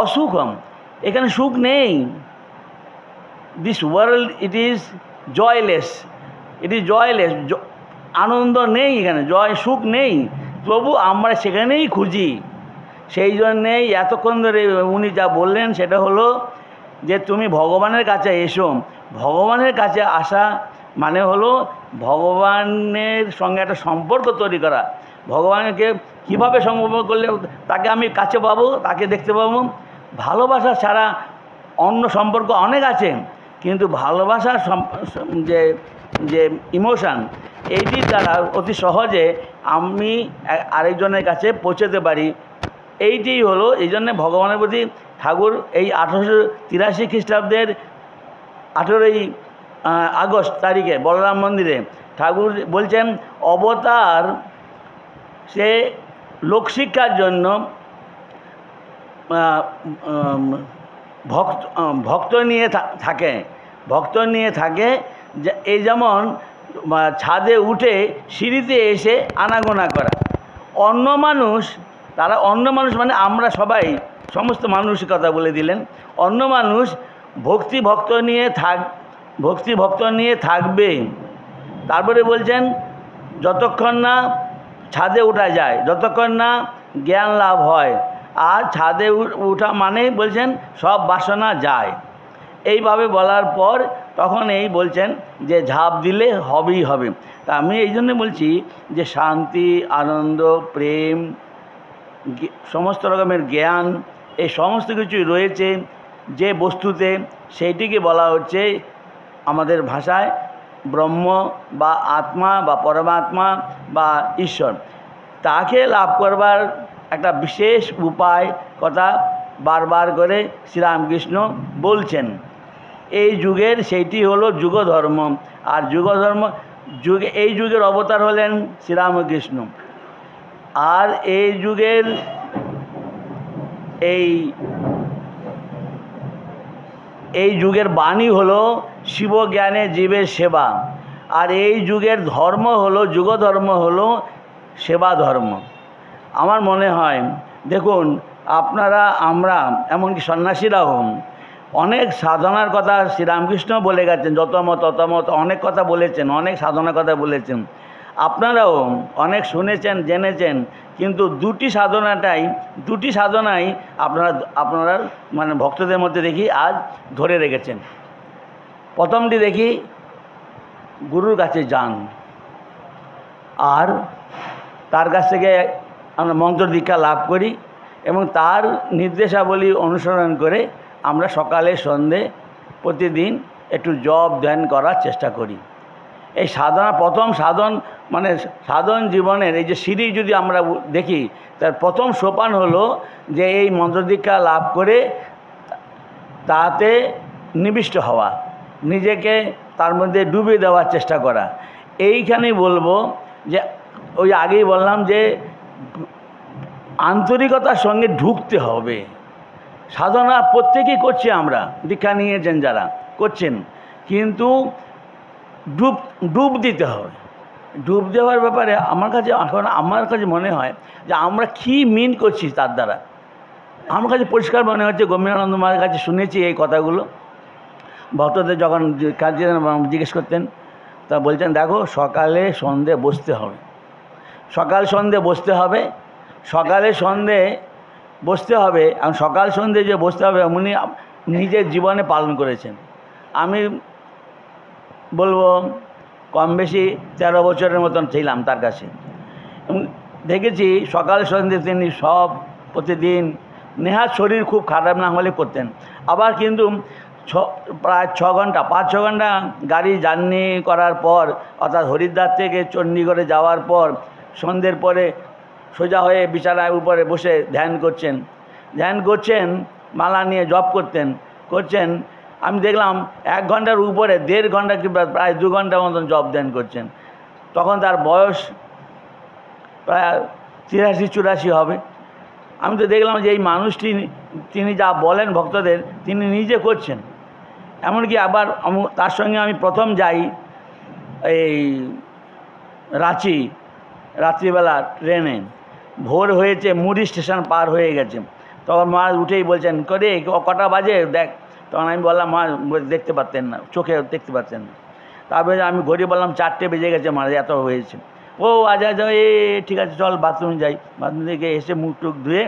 অসুখম, এখানে সুখ নেই। This world it is joyless, it is joyless, আনন্দ নেই এখানে, জয় সুখ নেই, তবু আমরা সেখানেই খুঁজি। সেই জন্যেই এতক্ষণ ধরে উনি যা বললেন সেটা হলো যে তুমি ভগবানের কাছে এসো। ভগবানের কাছে আসা মানে হলো ভগবানের সঙ্গে একটা সম্পর্ক তৈরি করা। ভগবানকে কীভাবে সম্পর্ক করলে তাকে আমি কাছে পাবো, তাকে দেখতে পাবো? ভালোবাসা ছাড়া অন্য সম্পর্ক অনেক আছে, কিন্তু ভালোবাসার যে যে ইমোশান, এইটির দ্বারা অতি সহজে আমি আরেকজনের কাছে পৌঁছতে পারি। এইটি হলো, এই জন্যে ভগবানের প্রতি ঠাকুর এই 1883 খ্রিস্টাব্দের 18ই আগস্ট তারিখে বলরাম মন্দিরে ঠাকুর বলছেন অবতার সে লোকশিক্ষার জন্য ভক্ত নিয়ে থাকে, ভক্ত নিয়ে থাকে। এই যেমন ছাদে উঠে সিঁড়িতে এসে আনাগোনা করা। অন্য মানুষ, তারা অন্য মানুষ মানে আমরা সবাই, সমস্ত মানুষের কথা বলে দিলেন। অন্য মানুষ ভক্তি ভক্ত নিয়ে থাকবে। তারপরে বলছেন যতক্ষণ না ছাদে ওঠা যায়, যতক্ষণ না জ্ঞান লাভ হয়। আর ছাদে ওঠা মানে বলছেন সব বাসনা যায়। এইভাবে বলার পর তখন এই বলছেন যে ঝাঁপ দিলে হবেই হবে। তা আমি এই জন্য বলছি যে শান্তি, আনন্দ, প্রেম, সমস্ত রকমের জ্ঞান, এই সমস্ত কিছুই রয়েছে যে বস্তুতে, সেইটিকে বলা হচ্ছে আমাদের ভাষায় ব্রহ্ম বা আত্মা বা পরমাত্মা বা ঈশ্বর। তাকে লাভ করবার একটা বিশেষ উপায় কথা বারবার করে শ্রীরামকৃষ্ণ বলছেন। এই যুগের সেইটি হলো যুগধর্ম। আর এই যুগের অবতার হলেন শ্রীরামকৃষ্ণ। আর এই যুগের এই যুগের বাণী হলো শিবজ্ঞানে জীবের সেবা। আর এই যুগের ধর্ম হলো, যুগধর্ম হলো সেবা ধর্ম। আমার মনে হয় দেখুন আপনারা, আমরা, এমনকি সন্ন্যাসীরাও অনেক সাধনার কথা শ্রীরামকৃষ্ণ বলে গেছেন, যতমত ততমত অনেক কথা বলেছেন, অনেক সাধনার কথা বলেছেন। আপনারাও অনেক শুনেছেন, জেনেছেন, কিন্তু দুটি সাধনাই আপনারা মানে ভক্তদের মধ্যে দেখি আজ ধরে রেখেছেন। প্রথমটি দেখি গুরুর কাছে যান, আর তার কাছ থেকে আমরা মন্ত্র দীক্ষা লাভ করি এবং তার নির্দেশাবলী অনুসরণ করে আমরা সকালে সন্ধে প্রতিদিন একটু জপ ধ্যান করার চেষ্টা করি। এই সাধনা, প্রথম সাধন মানে সাধন জীবনের এই যে সিঁড়ি যদি আমরা দেখি, তার প্রথম সোপান হলো যে এই মন্ত্র দীক্ষা লাভ করে তাতে নিবিষ্ট হওয়া, নিজেকে তার মধ্যে ডুবিয়ে দেওয়ার চেষ্টা করা। এইখানেই বলবো যে ওই আগেই বললাম যে আন্তরিকতার সঙ্গে ঢুকতে হবে। সাধনা প্রত্যেকেই করছি, আমরা দীক্ষা নিয়েছেন যারা করছেন, কিন্তু ডুব দিতে হবে। ডুব দেওয়ার ব্যাপারে আমার কাছে মনে হয় যে আমরা কী মিন করছি তার দ্বারা। আমার কাছে পরিষ্কার মনে হচ্ছে গম্ভীরানন্দ মহারাজের কাছে শুনেছি এই কথাগুলো। ভক্তদের যখন কাজে জিজ্ঞেস করতেন, তা বলছেন দেখো সকালে সন্ধে বসতে হবে, সকাল সন্ধে বসতে হবে, সকালে সন্ধে বসতে হবে। এবং সকাল সন্ধে যে বসতে হবে উনি নিজের জীবনে পালন করেছেন। আমি বলবো কম বেশি 13 বছরের মতন ছিলাম তার কাছে, দেখেছি সকাল সন্ধে তিনি সব প্রতিদিন নেহাত শরীর খুব খারাপ না হলে করতেন। আবার কিন্তু প্রায় 6 ঘন্টা 5-6 ঘন্টা গাড়ি জার্নি করার পর, অর্থাৎ হরিদ্বার থেকে চণ্ডীগড়ে যাওয়ার পর সন্ধ্যের পরে সোজা হয়ে বিছানার উপরে বসে ধ্যান করছেন, মালা নিয়ে জপ করছেন। আমি দেখলাম 1 ঘন্টার উপরে 1.5 ঘন্টা কিংবা প্রায় 2 ঘন্টার মতন জপ ধ্যান করছেন। তখন তার বয়স প্রায় 83-84 হবে। আমি তো দেখলাম যে এই মানুষটি তিনি যা বলেন ভক্তদের তিনি নিজে করছেন। এমনকি আবার তার সঙ্গে আমি প্রথম যাই এই রাঁচি, রাত্রিবেলা ট্রেনে, ভোর হয়েছে, মুড়ি স্টেশন পার হয়ে গেছে। তখন মহারাজ উঠেই বলছেন করে কটা বাজে দেখ। তখন আমি বললাম মহারাজ দেখতে পারতেন না, চোখে দেখতে পারতেন না। তারপরে আমি ঘড়ি বললাম 4টে বেজে গেছে মহারাজ, এত হয়েছে। ও আচ্ছা ঠিক আছে চল বাথরুমে যাই। বাথরুম থেকে এসে মুখ টুক ধুয়ে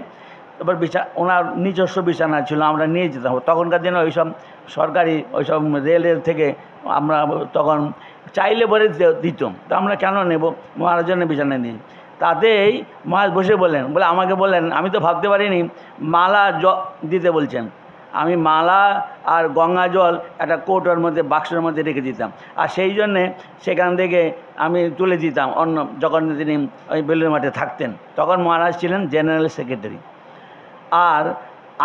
তারপর ওনার নিজস্ব বিছানা ছিল, আমরা নিয়ে যেতাম। তখনকার দিনে ওইসব সরকারি ওইসব রেলের থেকে আমরা তখন চাইলে বলে দিত, তো আমরা কেন নেব, মহারাজের জন্য বিছানা নিই। তাতেই মহারাজ বসে বলে আমাকে বললেন, আমি তো ভাবতে পারিনি মালা দিতে বলছেন। আমি মালা আর গঙ্গা জল একটা কৌটোর মধ্যে বাক্সের মধ্যে রেখে দিতাম, আর সেই জন্যে সেখান থেকে আমি তুলে দিতাম যখন তিনি ওই বেলুড় মাঠে থাকতেন। তখন মহারাজ ছিলেন জেনারেল সেক্রেটারি। আর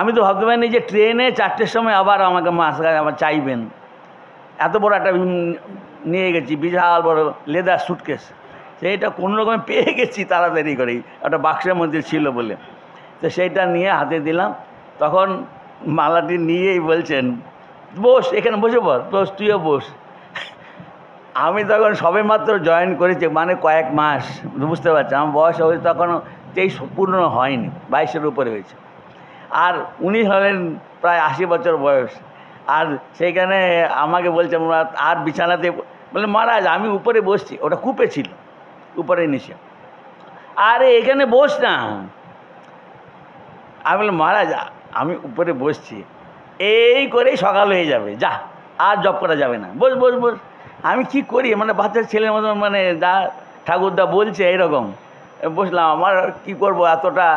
আমি তো ভাবতে পারিনি যে ট্রেনে 4টের সময় আবার আমাকে আবার চাইবেন। এত বড় একটা নিয়ে গেছি, বিশাল বড় লেদার সুটকেস, সেইটা কোনো রকমে পেয়ে গেছি তাড়াতাড়ি করেই, একটা বাক্সের মধ্যে ছিল বলে। তো সেইটা নিয়ে হাতে দিলাম। তখন মালাটি নিয়েই বলছেন বস, এখানে বসে বস, তুইও বস। আমি তখন সবে মাত্র জয়েন করেছি, মানে কয়েক মাস, বুঝতে পারছি আমার বয়স হয়েছে তখনও 23 পূর্ণ হয়নি, 22-এর উপরে হয়েছে। আর উনি হলেন প্রায় 80 বছর বয়স। আর সেইখানে আমাকে বলছে আর বিছানাতে বলে মহারাজ আমি উপরে বসছি, ওটা কূপে ছিল উপরে নিচে, আরে এখানে বস না। আমি বললাম মহারাজ আমি উপরে বসছি, এই করেই সকাল হয়ে যাবে, যা আর জব করা যাবে না, বস বস বস। আমি কি করি, মানে বাচ্চার ছেলের মতন, মানে যা ঠাকুরদা বলছে এরকম বসলাম। আমার কি করব, এতটা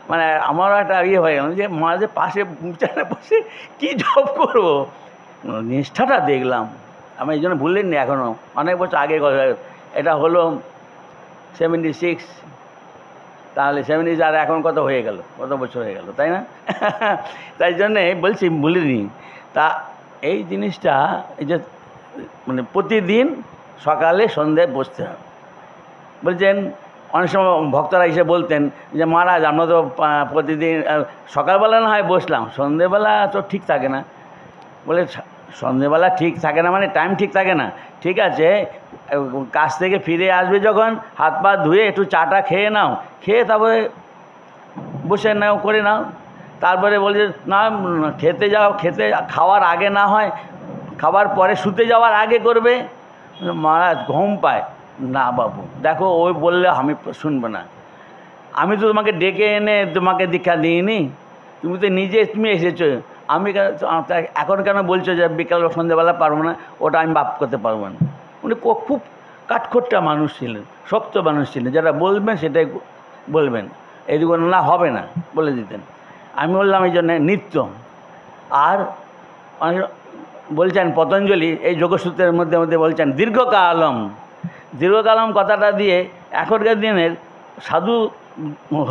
মানে আমারও একটা ইয়ে হয়ে গেল যে মহারাজের পাশে বিছানায় বসে কী জব করব। নিষ্ঠাটা দেখলাম, আমি এই জন্য ভুললেন না, এখনও অনেক বছর আগে এটা হলো 76, তাহলে 70 আর এখন কত হয়ে গেল, কত বছর হয়ে গেল, তাই না? তাই জন্যে বলছি ভুলিনি। তা এই জিনিসটা, এই যে মানে প্রতিদিন সকালে সন্ধ্যায় বসতে হবে। বলছেন অনেক সময় ভক্তরা এসে বলতেন যে মহারাজ আমরা তো প্রতিদিন সকালবেলা না হয় বসলাম, সন্ধ্যেবেলা তো ঠিক থাকে না। বলে সন্ধ্যেবেলা ঠিক থাকে না মানে টাইম ঠিক থাকে না, ঠিক আছে কাজ থেকে ফিরে আসবে যখন হাত পা ধুয়ে একটু চাটা খেয়ে নাও, খেয়ে তারপরে বসে নাও করে নাও। তারপরে বলছে না খেতে যাও, খাওয়ার আগে না হয়, খাবার পরে শুতে যাওয়ার আগে করবে। মহারাজ ঘুম পায় না বাবু, দেখো ওই বললে আমি শুনবো না, আমি তো তোমাকে ডেকে এনে তোমাকে দীক্ষা দিইনি, তুমি তো নিজে তুমি এসেছো, আমি এখন কেন বলছো যে বিকাল সন্ধ্যেবেলা পারবো না, ওটা আমি বাপ করতে পারবো না। উনি খুব কাঠখোট্টা মানুষ ছিলেন, শক্ত মানুষ ছিলেন, যেটা বলবেন সেটাই বলবেন, এদিকে না হবে না বলে দিতেন। আমি বললাম এই জন্যে নিত্য। আর বলছেন পতঞ্জলি এই যোগসূত্রের মধ্যে বলছেন দীর্ঘকালম কথাটা দিয়ে এখনকার দিনের সাধু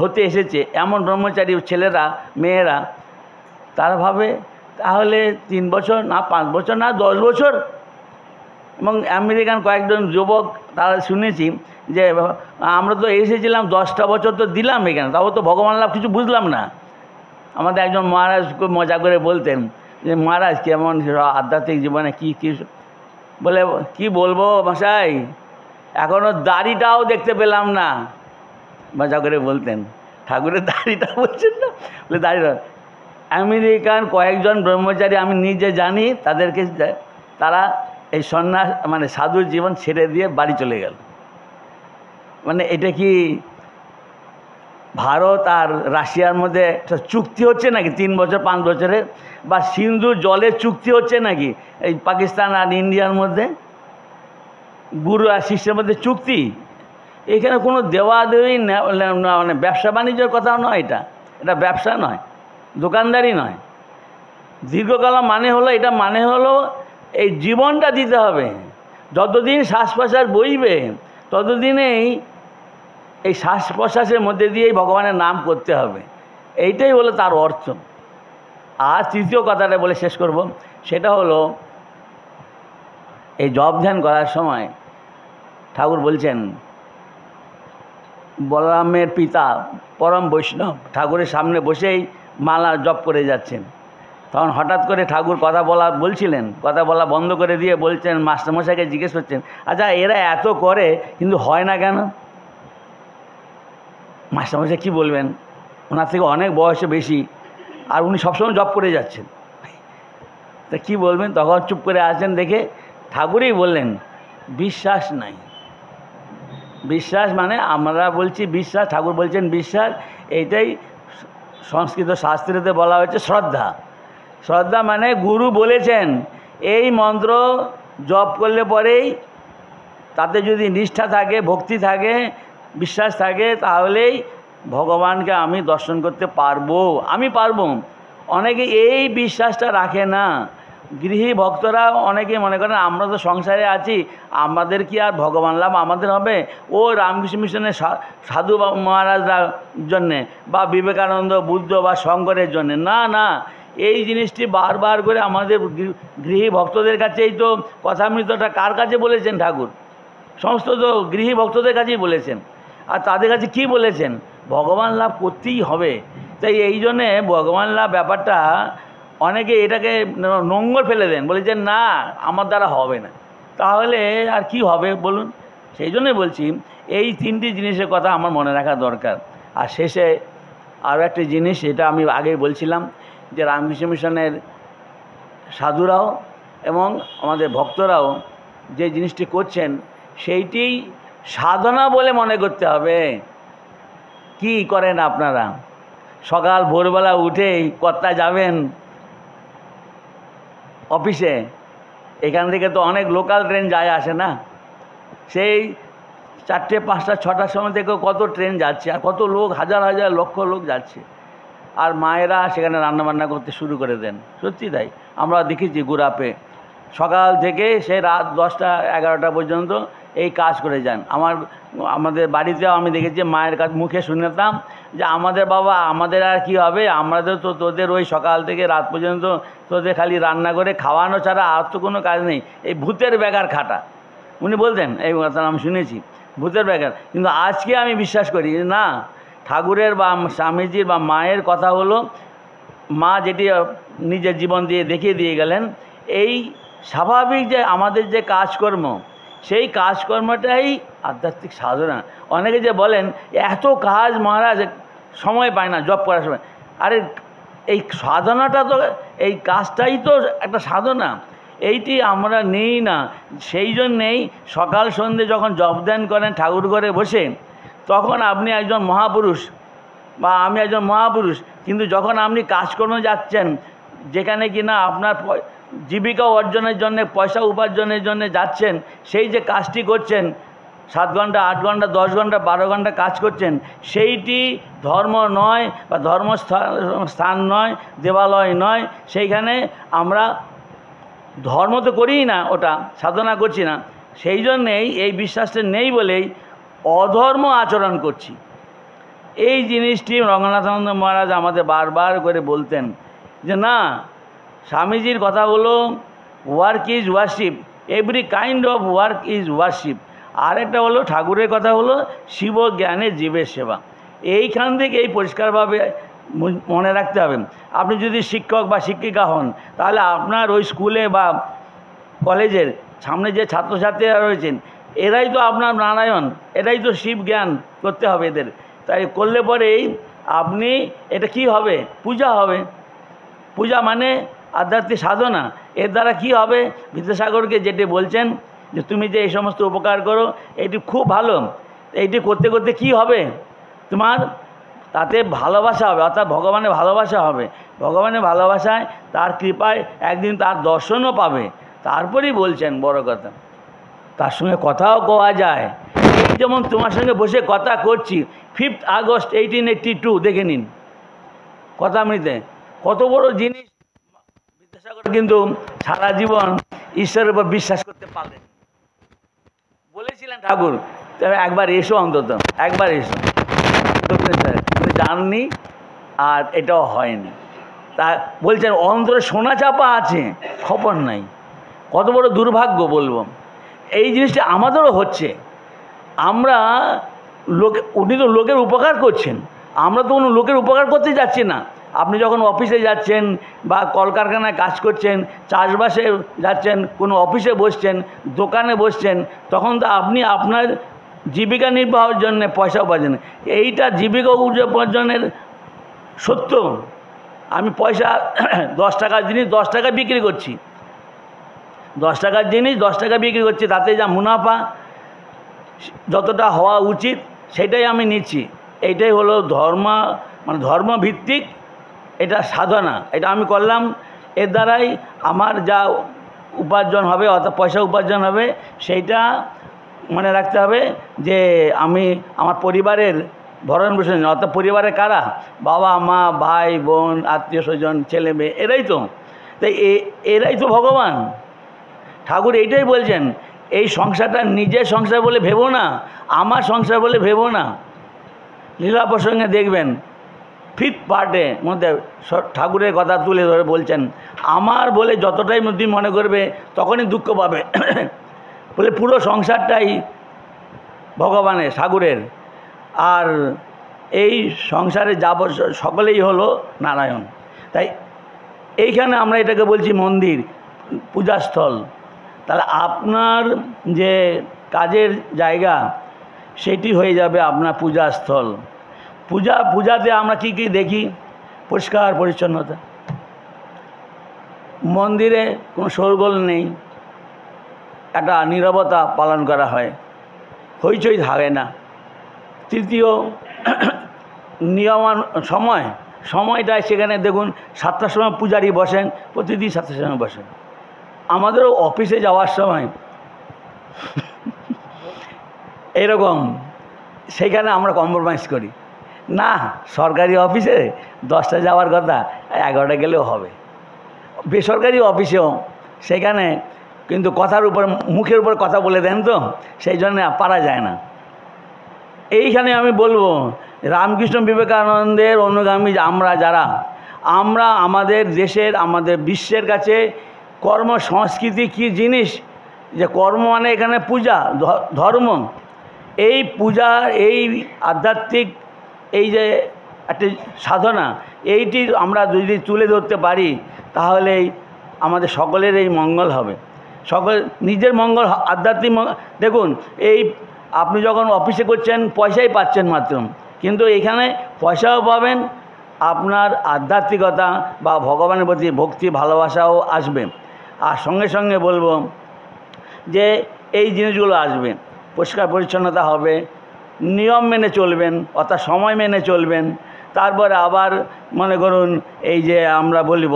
হতে এসেছে এমন ব্রহ্মচারী ছেলেরা মেয়েরা, তারা ভাবে তাহলে 3 বছর না 5 বছর না 10 বছর। এবং আমেরিকান কয়েকজন যুবক তারা শুনেছি যে আমরা তো এসেছিলাম 10টা বছর তো দিলাম এখানে, তাও তো ভগবান লাভ কিছু বুঝলাম না। আমাদের একজন মহারাজ খুব মজা করে বলতেন যে মহারাজ কেমন আধ্যাত্মিক জীবনে কি বলে কি বলবো মশাই, এখনও দাড়িটাও দেখতে পেলাম না। মজা করে বলতেন ঠাকুরের দাড়িটা বলছেন না, বলে দাড়ি আমেরিকান কয়েকজন ব্রহ্মচারী আমি নিজে জানি, তাদেরকে তারা এই সন্ন্যাস মানে সাধুর জীবন ছেড়ে দিয়ে বাড়ি চলে গেল। মানে এটা কি ভারত আর রাশিয়ার মধ্যে একটা চুক্তি হচ্ছে নাকি 3 বছর 5 বছরের, বা সিন্ধু জলের চুক্তি হচ্ছে নাকি এই পাকিস্তান আর ইন্ডিয়ার মধ্যে, গুরু আর শিষ্যের মধ্যে চুক্তি? এখানে কোনো দেওয়া দেওয়ি মানে ব্যবসা বাণিজ্যের কথাও নয়, এটা ব্যবসা নয়, দোকানদারি নয়। দীর্ঘকাল মানে হলো, এটা মানে হলো এই জীবনটা দিতে হবে। যতদিন শ্বাস প্রশ্বাস বইবে ততদিনেই এই শ্বাস প্রশ্বাসের মধ্যে দিয়েই ভগবানের নাম করতে হবে, এইটাই হলো তার অর্থ। আর তৃতীয় কথাটা বলে শেষ করব, সেটা হলো এই জপ ধ্যান করার সময় ঠাকুর বলছেন, বলরামের পিতা পরম বৈষ্ণব ঠাকুরের সামনে বসেই মালা জপ করে যাচ্ছেন। তখন হঠাৎ করে ঠাকুর কথা বলা বন্ধ করে দিয়ে বলছেন, মাস্টারমশাইকে জিজ্ঞেস করছেন, আচ্ছা এরা এত করে কিন্তু হয় না কেন? মাস্টারমশাই কী বলবেন, ওনার থেকে অনেক বয়সে বেশি আর উনি সবসময় জব করে যাচ্ছেন, তা কী বলবেন? তখন চুপ করে আছেন দেখে ঠাকুরই বললেন, বিশ্বাস নাই। বিশ্বাস মানে আমরা বলছি বিশ্বাস, ঠাকুর বলছেন বিশ্বাস। এইটাই সংস্কৃত শাস্ত্রেতে বলা হয়েছে শ্রদ্ধা। শ্রদ্ধা মানে গুরু বলেছেন এই মন্ত্র জপ করলে পরেই তাতে যদি নিষ্ঠা থাকে, ভক্তি থাকে, বিশ্বাস থাকে, তাহলেই ভগবানকে আমি দর্শন করতে পারবো, আমি পারবো। অনেকে এই বিশ্বাসটা রাখে না। গৃহী ভক্তরা অনেকে মনে করেন আমরা তো সংসারে আছি, আমাদের কি আর ভগবান লাভ আমাদের হবে? ও রামকৃষ্ণ মিশনের সাধু মহারাজরা জন্যে বা বিবেকানন্দ, বুদ্ধ বা শঙ্করের জন্যে না, না। এই জিনিসটি বারবার করে আমাদের গৃহী ভক্তদের কাছেই তো কথামৃতটা কার কাছে বলেছেন ঠাকুর? সমস্ত তো গৃহী ভক্তদের কাছেই বলেছেন। আর তাদের কাছে কি বলেছেন? ভগবান লাভ করতেই হবে। তাই এই জন্যে ভগবান লাভ ব্যাপারটা অনেকে এটাকে নোংর ফেলে দেন, বলেছেন না আমার দ্বারা হবে না। তাহলে আর কি হবে বলুন? সেই জন্যই বলছি এই 3টি জিনিসের কথা আমার মনে রাখা দরকার। আর শেষে আরও একটি জিনিস, এটা আমি আগেই বলছিলাম যে রামকৃষ্ণ মিশনের সাধুরাও এবং আমাদের ভক্তরাও যে জিনিসটি করছেন সেইটি সাধনা বলে মনে করতে হবে। কি করেন আপনারা? সকাল ভোরবেলা উঠেই কর্তা যাবেন অফিসে, এখান থেকে তো অনেক লোকাল ট্রেন যায় আসে না, সেই 4টে 5টা 6টার সময় থেকে কত ট্রেন যাচ্ছে আর কত লোক, হাজার হাজার লক্ষ লোক যাচ্ছে, আর মায়েরা সেখানে রান্নাবান্না করতে শুরু করে দেন। সত্যি তাই, আমরা দেখেছি গুরাপে সকাল থেকে সে রাত 10টা 11টা পর্যন্ত এই কাজ করে যান। আমাদের বাড়িতেও আমি দেখেছি, মায়ের কাছে মুখে শুনতাম যে আমাদের বাবা, আমাদের আর কি হবে, আমাদের তো তোদের ওই সকাল থেকে রাত পর্যন্ত তোদের খালি রান্না করে খাওয়ানো ছাড়া আর তো কোনো কাজ নেই, এই ভূতের বেগার খাটা। উনি বলতেন এই কথা আমি শুনেছি, ভূতের বেগার। কিন্তু আজকে আমি বিশ্বাস করি না, ঠাকুরের বা স্বামীজির বা মায়ের কথা হলো, মা যেটি নিজের জীবন দিয়ে দেখিয়ে দিয়ে গেলেন, এই স্বাভাবিক যে আমাদের যে কাজকর্ম, সেই কাজকর্মটাই আধ্যাত্মিক সাধনা। অনেকে যে বলেন এত কাজ মহারাজ সময় পায় না জব করার সময়, আরে এই সাধনাটা তো, এই কাজটাই তো একটা সাধনা, এইটি আমরা নেই না। সেই জন্যেই সকাল সন্ধ্যে যখন জপ ধ্যান করেন ঠাকুর ঘরে বসে, তখন আপনি একজন মহাপুরুষ বা আমি একজন মহাপুরুষ। কিন্তু যখন আপনি কাজকর্ম যাচ্ছেন, যেখানে কিনা আপনার জীবিকা অর্জনের জন্য, পয়সা উপার্জনের জন্য যাচ্ছেন, সেই যে কাজটি করছেন 7 ঘন্টা 8 ঘন্টা 10 ঘন্টা 12 ঘন্টা কাজ করছেন, সেইটি ধর্ম নয় বা ধর্মস্থান নয়, দেবালয় নয়। সেইখানে আমরা ধর্ম তো করিই না, ওটা সাধনা করছি না। সেই জন্যেই এই বিশ্বাসটা নেই বলেই অধর্ম আচরণ করছি। এই জিনিসটি রঙ্গনাথানন্দ মহারাজ আমাদের বারবার করে বলতেন যে না, স্বামীজির কথা হলো work is worship, every kind of work is worship. আরেকটা হলো ঠাকুরের কথা হলো শিব জ্ঞানে জীবের সেবা। এইখান থেকে এই পরিষ্কারভাবে মনে রাখতে হবে। আপনি যদি শিক্ষক বা শিক্ষিকা হন, তাহলে আপনার ওই স্কুলে বা কলেজের সামনে যে ছাত্রছাত্রীরা রয়েছেন, এরাই তো আপনার নারায়ণ, এরাই তো শিব জ্ঞান করতে হবে এদের। তাই করলে পরেই আপনি এটা কি হবে, পূজা হবে। পূজা মানে আধ্যাত্মিক সাধনা। এর দ্বারা কি হবে? বিদ্যাসাগরকে যেটি বলছেন যে তুমি যে এই সমস্ত উপকার করো এটি খুব ভালো, এইটি করতে করতে কি হবে? তোমার তাতে ভালোবাসা হবে, অর্থাৎ ভগবানের ভালোবাসা হবে। ভগবানের ভালোবাসায় তার কৃপায় একদিন তার দর্শনও পাবে। তারপরেই বলছেন বড় কথা, তার সঙ্গে কথাও কওয়া যায়। এই যেমন তোমার সঙ্গে বসে কথা করছি, 5 আগস্ট 1882 দেখে নিন কথামৃতে, কত বড় জিনিস। বিদ্যাসাগর কিন্তু সারা জীবন ঈশ্বরের উপর বিশ্বাস করতে পারলেন। বলেছিলেন ঠাকুর তবে একবার এসো, অন্তত একবার এসো, জাননি আর এটাও হয়নি। তা বলছেন অন্তরে সোনা চাপা আছে, খবর নাই। কত বড় দুর্ভাগ্য বলবো। এই জিনিসটা আমাদেরও হচ্ছে। আমরা উনি তো লোকের উপকার করছেন, আমরা তো কোনো লোকের উপকার করতে যাচ্ছি না। আপনি যখন অফিসে যাচ্ছেন বা কলকারখানায় কাজ করছেন, চাষবাসে যাচ্ছেন, কোনো অফিসে বসছেন, দোকানে বসছেন, তখন তো আপনি আপনার জীবিকা নির্বাহের জন্য পয়সা উপার্জন, এইটা জীবিকা উপার্জনের সত্য। আমি পয়সা 10 টাকার জিনিস 10 টাকা বিক্রি করছি, 10 টাকার জিনিস 10 টাকা বিক্রি করছি, তাতে যা মুনাফা যতটা হওয়া উচিত সেটাই আমি নিচ্ছি। এইটাই হলো মানে ধর্মভিত্তিক এটা সাধনা। এটা আমি করলাম, এর দ্বারাই আমার যা উপার্জন হবে অর্থাৎ পয়সা উপার্জন হবে, সেইটা মনে রাখতে হবে যে আমি আমার পরিবারের ভরণ পোষণ, অর্থাৎ পরিবারের কারা? বাবা মা ভাই বোন আত্মীয় স্বজন ছেলে মেয়ে, এরাই তো। তাই এরাই তো ভগবান। ঠাকুর এইটাই বলছেন, এই সংসারটা নিজের সংসার বলে ভেবো না, আমার সংসার বলে ভেবো না। লীলা প্রসঙ্গে দেখবেন 5th পার্টে মধ্যে ঠাকুরের কথা তুলে ধরে বলছেন, আমার বলে যতটাই তুমি মনে করবে তখনই দুঃখ পাবে। বলে পুরো সংসারটাই ভগবানের, ঠাকুরের, আর এই সংসারে সকলেই হলো নারায়ণ। তাই এইখানে আমরা এটাকে বলছি মন্দির, পূজাস্থল। তাহলে আপনার যে কাজের জায়গা সেটি হয়ে যাবে আপনার পূজাস্থল। পূজাতে আমরা কি কি দেখি? পরিষ্কার পরিচ্ছন্নতা, মন্দিরে কোনো শোরগোল নেই, একটা নীরবতা পালন করা হয়, হইচই থাকে না। তৃতীয় নিয়মান সময়টায় সেখানে দেখুন 7টার সময় পূজারি বসেন, প্রতিদিন 7টার সময় বসেন। আমাদেরও অফিসে যাওয়ার সময় এরকম, সেইখানে আমরা কম্প্রোমাইজ করি না। সরকারি অফিসে 10টা যাওয়ার কথা, 11টা গেলেও হবে। বেসরকারি অফিসেও সেখানে কিন্তু কথার উপর, মুখের উপর কথা বলে দেন, তো সেই জন্য পারা যায় না। এইখানে আমি বলবো রামকৃষ্ণ বিবেকানন্দের অনুগামী আমরা যারা, আমরা আমাদের দেশের, আমাদের বিশ্বের কাছে কর্মসংস্কৃতি কী জিনিস, যে কর্ম মানে এখানে পূজা, ধর্ম। এই পূজা, এই আধ্যাত্মিক এই যে একটা সাধনা, এইটি আমরা যদি তুলে ধরতে পারি তাহলেই আমাদের সকলের এই মঙ্গল হবে। সকল নিজের মঙ্গল, আধ্যাত্মিক দেখুন, এই আপনি যখন অফিসে করছেন পয়সাই পাচ্ছেন মাত্র, কিন্তু এখানে পয়সাও পাবেন, আপনার আধ্যাত্মিকতা বা ভগবানের প্রতি ভক্তি ভালোবাসাও আসবে। আর সঙ্গে সঙ্গে বলবো যে এই জিনিসগুলো আসবে, পরিষ্কার পরিচ্ছন্নতা হবে, নিয়ম মেনে চলবেন অর্থাৎ সময় মেনে চলবেন। তারপরে আবার মনে করুন এই যে আমরা বলব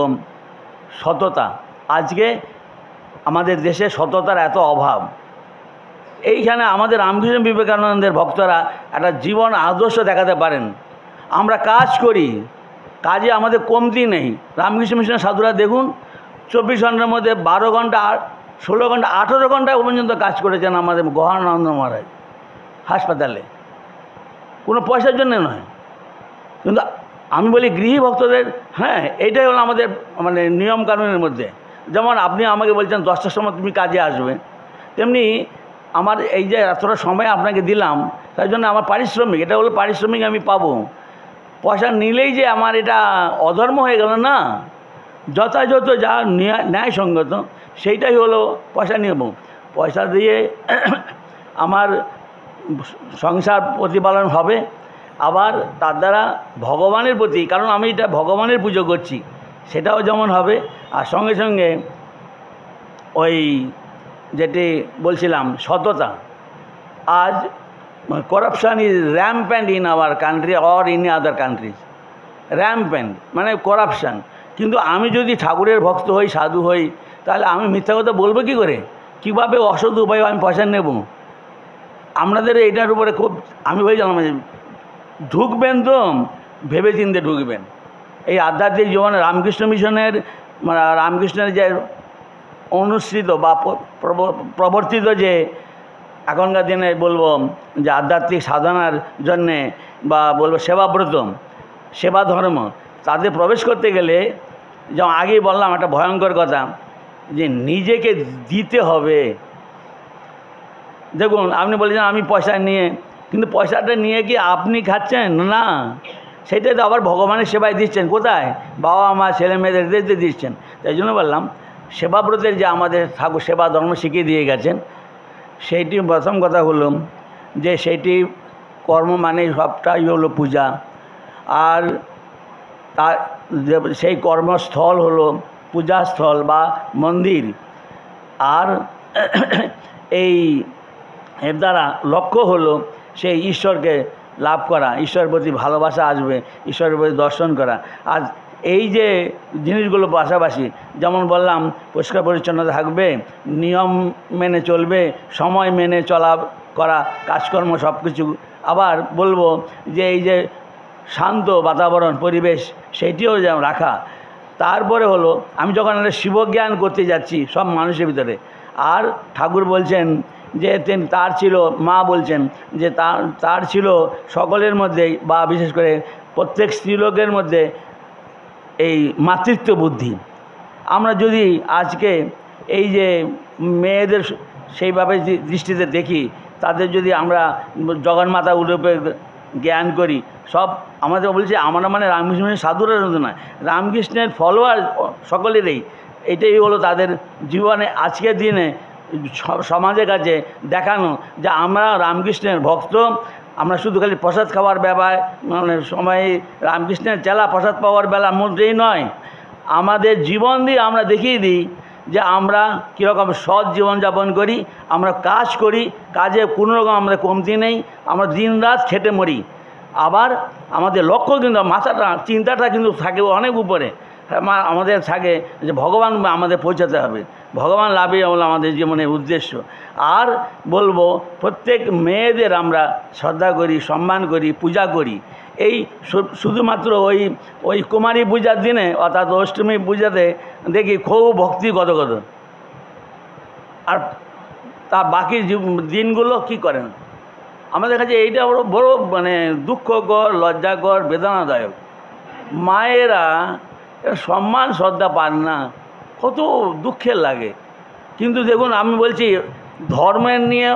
সততা, আজকে আমাদের দেশে সততার এত অভাব। এইখানে আমাদের রামকৃষ্ণ বিবেকানন্দের ভক্তরা একটা জীবন আদর্শ দেখাতে পারেন। আমরা কাজ করি, কাজে আমাদের কমতি নেই। রামকৃষ্ণ মিশনের সাধুরা দেখুন 24 ঘন্টার মধ্যে 12 ঘন্টা 16 ঘন্টা 18 ঘন্টা পর্যন্ত কাজ করেছেন আমাদের গহনানন্দ মহারাজ হাসপাতালে, কোনো পয়সার জন্য নয়। কিন্তু আমি বলি গৃহী ভক্তদের, হ্যাঁ এইটাই হলো আমাদের মানে নিয়ম কানুনের মধ্যে। যেমন আপনি আমাকে বলছেন 10টার সময় তুমি কাজে আসবে, তেমনি আমার এই যে এতটা সময় আপনাকে দিলাম তার জন্য আমার পারিশ্রমিক, এটা হলো পারিশ্রমিক আমি পাবো। পয়সা নিলেই যে আমার এটা অধর্ম হয়ে গেল না, যথাযথ যা ন্যায়সঙ্গত সেইটাই হলো পয়সা নেব। পয়সা দিয়ে আমার সংসার প্রতিপালন হবে, আবার তার দ্বারা ভগবানের প্রতি, কারণ আমি এটা ভগবানের পুজো করছি, সেটাও যেমন হবে। আর সঙ্গে সঙ্গে ওই যেটি বলছিলাম সততা, আজ corruption is rampant in our country or in other countries, rampant মানে করাপশান। কিন্তু আমি যদি ঠাকুরের ভক্ত হই, সাধু হই, তাহলে আমি মিথ্যা কথা বলবো কী করে? কীভাবে অসৎ উপায় আমি পয়সা নেব? আপনাদের এইটার উপরে খুব আমি বলছিলাম, ঢুকবেন তো ভেবে চিন্তে ঢুকবেন। এই আধ্যাত্মিক জীবনে রামকৃষ্ণ মিশনের রামকৃষ্ণের যে অনুসৃত বা প্রবর্তিত যে এখনকার দিনে বলবো যে আধ্যাত্মিক সাধনার জন্যে বা বলবো সেবাব্রত, সেবা ধর্ম, তাদের প্রবেশ করতে গেলে যেমন আগেই বললাম একটা ভয়ঙ্কর কথা, যে নিজেকে দিতে হবে। দেখুন আপনি বলেছেন আমি পয়সা নিয়ে, কিন্তু পয়সাটা নিয়ে কি আপনি খাচ্ছেন? না, সেটাই তো আবার ভগবানের সেবায় দিচ্ছেন। কোথায়? বাবা মা ছেলে মেয়েদের দিচ্ছেন। তাই জন্য বললাম সেবাব্রতের যে আমাদের ঠাকুর সেবা ধর্ম শিখিয়ে দিয়ে গেছেন, সেইটি প্রথম কথা হলো যে সেইটি কর্ম মানে সবটাই হলো পূজা। আর তার সেই কর্মস্থল হলো পূজাস্থল বা মন্দির। আর এই এর দ্বারা লক্ষ্য হলো সেই ঈশ্বরকে লাভ করা, ঈশ্বরের প্রতি ভালোবাসা আসবে, ঈশ্বরের প্রতি দর্শন করা। আর এই যে জিনিসগুলো পাশাপাশি যেমন বললাম পরিষ্কার পরিচ্ছন্নতা থাকবে, নিয়ম মেনে চলবে, সময় মেনে চলা করা কাজকর্ম সব কিছু। আবার বলবো যে এই যে শান্ত বাতাবরণ পরিবেশ সেইটিও যেন রাখা। তারপরে হলো আমি যখন একটা শিবজ্ঞান করতে যাচ্ছি সব মানুষের ভিতরে, আর ঠাকুর বলছেন যে তার ছিল, মা বলছেন যে তার ছিল সকলের মধ্যেই বা বিশেষ করে প্রত্যেক স্ত্রীলোকের মধ্যে এই মাতৃত্ব বুদ্ধি। আমরা যদি আজকে এই যে মেয়েদের সেইভাবে দৃষ্টিতে দেখি, তাদের যদি আমরা জগন্মাতা রূপে জ্ঞান করি, সব আমাদের বলছে আমরা মানে রামকৃষ্ণের সাধুরা নয়, রামকৃষ্ণের ফলোয়ার সকলেরই এটাই হলো তাদের জীবনে আজকের দিনে সমাজের কাছে দেখানো যে আমরা রামকৃষ্ণের ভক্ত। আমরা শুধু খালি প্রসাদ খাওয়ার বেলায় মানে সময় রামকৃষ্ণের চেলা প্রসাদ পাওয়ার বেলার মধ্যেই নয়, আমাদের জীবন দিয়ে আমরা দেখিয়ে দিই যে আমরা কীরকম সৎ জীবনযাপন করি, আমরা কাজ করি, কাজে কোনো রকম আমাদের কমতি নেই, আমরা দিনরাত খেটে মরি। আবার আমাদের লক্ষ্য কিন্তু মাথাটা চিন্তাটা কিন্তু থাকে অনেক উপরে, আমাদের থাকে যে ভগবান আমাদের পৌঁছাতে হবে, ভগবান লাভই হলো আমাদের জীবনের উদ্দেশ্য। আর বলবো প্রত্যেক মেয়েদের আমরা শ্রদ্ধা করি, সম্মান করি, পূজা করি। এই শুধুমাত্র ওই কুমারী পূজার দিনে অর্থাৎ অষ্টমী পূজাতে দেখি খুব ভক্তি কত আর তা বাকি দিনগুলো কি করেন। আমাদের কাছে এইটা বড় মানে দুঃখকর, লজ্জাকর, বেদনাদায়ক। মায়েরা সম্মান শ্রদ্ধা পান না, কত দুঃখের লাগে। কিন্তু দেখুন আমি বলছি ধর্মের নিয়ে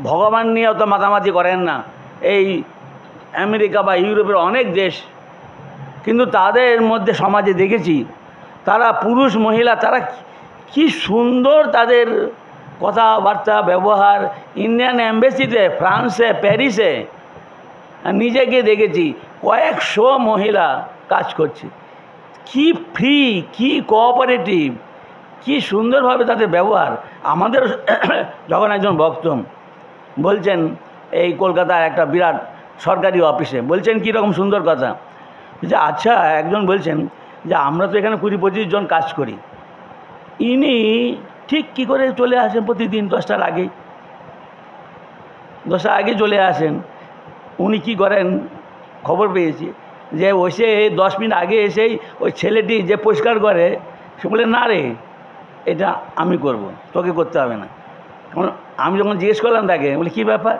ভগবান নিয়ে অত মাতামাতি করেন না এই আমেরিকা বা ইউরোপের অনেক দেশ, কিন্তু তাদের মধ্যে সমাজে দেখেছি তারা পুরুষ মহিলা তারা কি সুন্দর তাদের কথাবার্তা ব্যবহার। ইন্ডিয়ান এম্বাসিতে ফ্রান্সে প্যারিসে নিজেকে দেখেছি কয়েকশো মহিলা কাজ করছে, কি ফ্রি, কি কোঅপারেটিভ, কি সুন্দরভাবে তাদের ব্যবহার। আমাদের যখন একজন ভক্ত বলছেন এই কলকাতায় একটা বিরাট সরকারি অফিসে, বলছেন কীরকম সুন্দর কথা, যে আচ্ছা একজন বলছেন যে আমরা তো এখানে 20-25 জন কাজ করি, ইনি ঠিক কী করে চলে আসেন প্রতিদিন 10টার আগে, 10টার আগে চলে আসেন। উনি কি করেন খবর পেয়েছি যে ওসে 10 মিনিট আগে এসেই ওই ছেলেটি যে পরিষ্কার করে সে বলে না রে এটা আমি করব, তোকে করতে হবে না। আমি যখন জিজ্ঞেস করলাম তাকে, বলি কী ব্যাপার,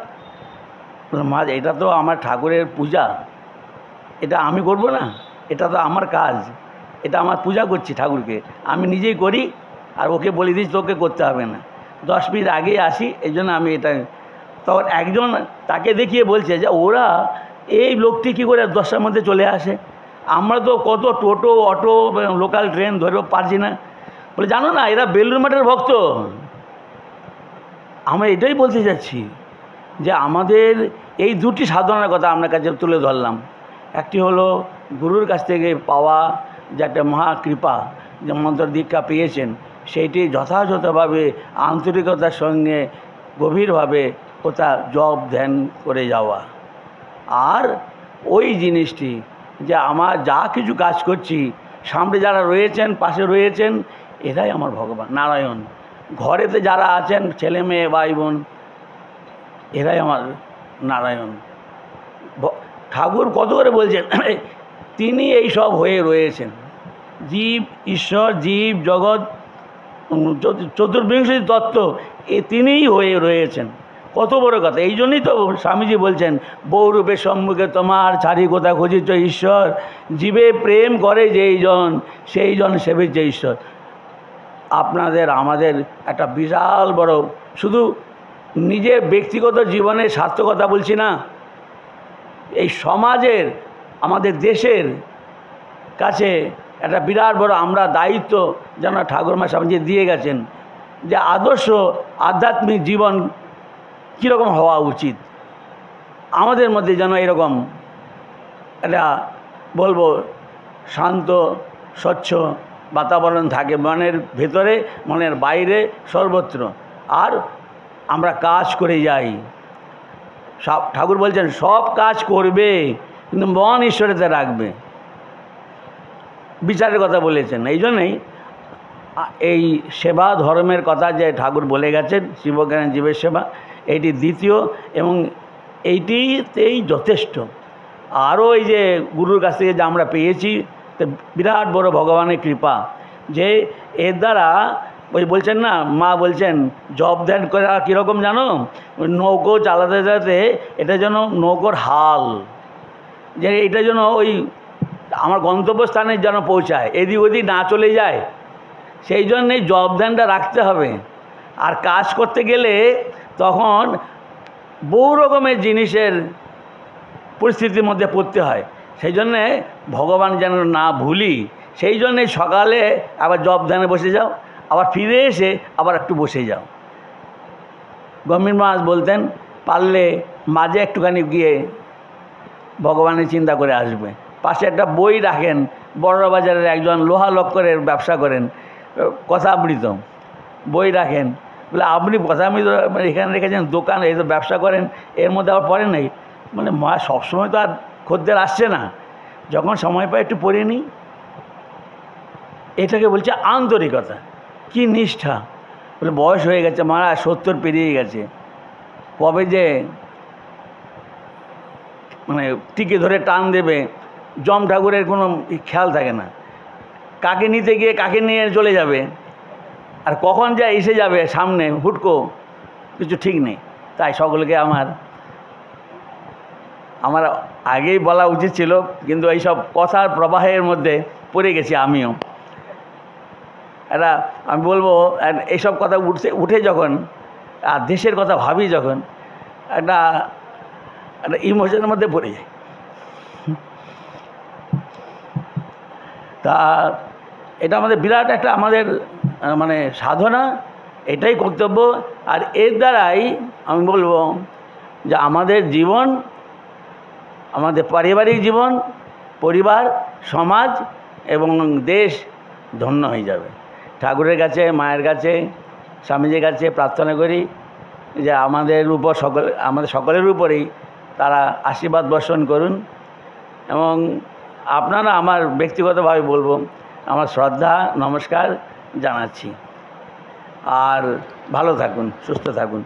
মা এটা তো আমার ঠাকুরের পূজা, এটা আমি করব না, এটা তো আমার কাজ, এটা আমার পূজা করছি ঠাকুরকে, আমি নিজেই করি আর ওকে বলে দিচ্ছি তোকে করতে হবে না, 10 মিনিট আগেই আসি, এই জন্য আমি এটা। তখন একজন তাকে দেখিয়ে বলছে যে ওরা এই লোকটি কী করে 10টার মধ্যে চলে আসে, আমরা তো কত টোটো অটো লোকাল ট্রেন ধরেও পারছি না। বলে জানো না এরা বেলুড় মঠের ভক্ত। আমরা এটাই বলতে চাচ্ছি যে আমাদের এই দুটি সাধনার কথা আপনার কাছে তুলে ধরলাম। একটি হলো গুরুর কাছ থেকে পাওয়া যে একটা মহাকৃপা, যে মন্ত্র দীক্ষা পেয়েছেন, সেইটি যথাযথভাবে আন্তরিকতার সঙ্গে গভীরভাবে কোথা জপ ধ্যান করে যাওয়া। আর ওই জিনিসটি যে আমার যা কিছু কাজ করছি, সামনে যারা রয়েছেন, পাশে রয়েছেন, এরাই আমার ভগবান নারায়ণ। ঘরেতে যারা আছেন, ছেলে মেয়ে ভাই বোন, এরাই আমার নারায়ণ। ঠাকুর কত করে বলছেন, তিনি এই সব হয়ে রয়েছেন। জীব ঈশ্বর, জীব জগৎ, চতুর্বিংশতি তত্ত্ব, তিনিই হয়ে রয়েছেন। কত বড় কথা! এই জন্যই তো স্বামীজি বলছেন, বহুরূপের সম্মুখে তোমার ছাড়ি কোথা খুঁজিছ ঈশ্বর, জীবে প্রেম করে যেই জন, সেই জন সেবিছে ঈশ্বর। আপনাদের আমাদের একটা বিশাল বড়, শুধু নিজের ব্যক্তিগত জীবনের সার্থকতা বলছি না, এই সমাজের, আমাদের দেশের কাছে একটা বিরাট বড় আমরা দায়িত্ব যেন ঠাকুরমা স্বামীজি দিয়ে গেছেন, যে আদর্শ আধ্যাত্মিক জীবন কীরকম হওয়া উচিত। আমাদের মধ্যে যেন এরকম একটা বলবো শান্ত স্বচ্ছ বাতাবরণ থাকে, মনের ভেতরে, মনের বাইরে, সর্বত্র। আর আমরা কাজ করে যাই। ঠাকুর বলছেন সব কাজ করবে, কিন্তু মন ঈশ্বরেতে রাখবে। বিচারের কথা বলেছেন। এই জন্যই এই সেবা ধর্মের কথা যে ঠাকুর বলে গেছেন, শিবজ্ঞান জীবের সেবা, এইটি দ্বিতীয়, এবং এইটিতেই যথেষ্ট। আরও এই যে গুরুর কাছ থেকে যে আমরা পেয়েছি, বিরাট বড় ভগবানের কৃপা, যে এর দ্বারা ওই বলছেন না, মা বলছেন জপ ধ্যান করা কীরকম জানো, নৌকো চালাতে চালাতে এটা যেন নৌকোর হাল, যে এটা যেন ওই আমার গন্তব্যস্থানে যেন পৌঁছায়, এদিক ওদিক না চলে যায়। সেই জন্যেই জপ ধ্যানটা রাখতে হবে। আর কাজ করতে গেলে তখন বহু রকমের জিনিসের পরিস্থিতির মধ্যে পড়তে হয়। সেই জন্যে ভগবান যেন না ভুলি, সেই জন্যে সকালে আবার জপ ধ্যানে বসে যাও, আবার ফিরে এসে আবার একটু বসে যাও। গম্ভীর মহারাজ বলতেন, পারলে মাঝে একটুখানি গিয়ে ভগবানের চিন্তা করে আসবে। পাশে একটা বই রাখেন, বড়রা বাজারের একজন লোহা লক্করের ব্যবসা করেন, কথামৃত বই রাখেন। বলে আপনি কথামৃত এখানে রেখেছেন, দোকানে এই তো ব্যবসা করেন, এর মধ্যে আবার পড়েন নাই? মানে মা সবসময় তো আর খদ্দের আসছে না, যখন সময় পায় একটু পড়ে নিই। এটাকে বলছে আন্তরিকতা, কি নিষ্ঠা। বলে বয়স হয়ে গেছে মহারাজ, 70 পেরিয়ে গেছে, কবে যে মানে টিকে ধরে টান দেবে, যম ঠাকুরের কোনো খেয়াল থাকে না। কাকে নিতে গিয়ে কাকে নিয়ে চলে যাবে, আর কখন যা এসে যাবে সামনে হুটকো, কিছু ঠিক নেই। তাই সকলকে আমার আগেই বলা উচিত ছিল, কিন্তু এইসব কথার প্রবাহের মধ্যে পড়ে গেছি আমিও। এটা আমি বলবো, এইসব কথা উঠে যখন আর দেশের কথা ভাবি, যখন একটা ইমোশনের মধ্যে পড়ে যায়। তা এটা আমাদের বিরাট একটা আমাদের মানে সাধনা, এটাই কর্তব্য। আর এর দ্বারাই আমি বলবো যে আমাদের জীবন, আমাদের পারিবারিক জীবন, পরিবার, সমাজ এবং দেশ ধন্য হয়ে যাবে। ঠাকুরের কাছে, মায়ের কাছে, স্বামীজির কাছে প্রার্থনা করি যে আমাদের সকলের উপরেই তারা আশীর্বাদ বর্ষণ করুন। এবং আপনারা, আমার ব্যক্তিগতভাবে বলবো, আমার শ্রদ্ধা নমস্কার জানাচ্ছি। আর ভালো থাকুন, সুস্থ থাকুন।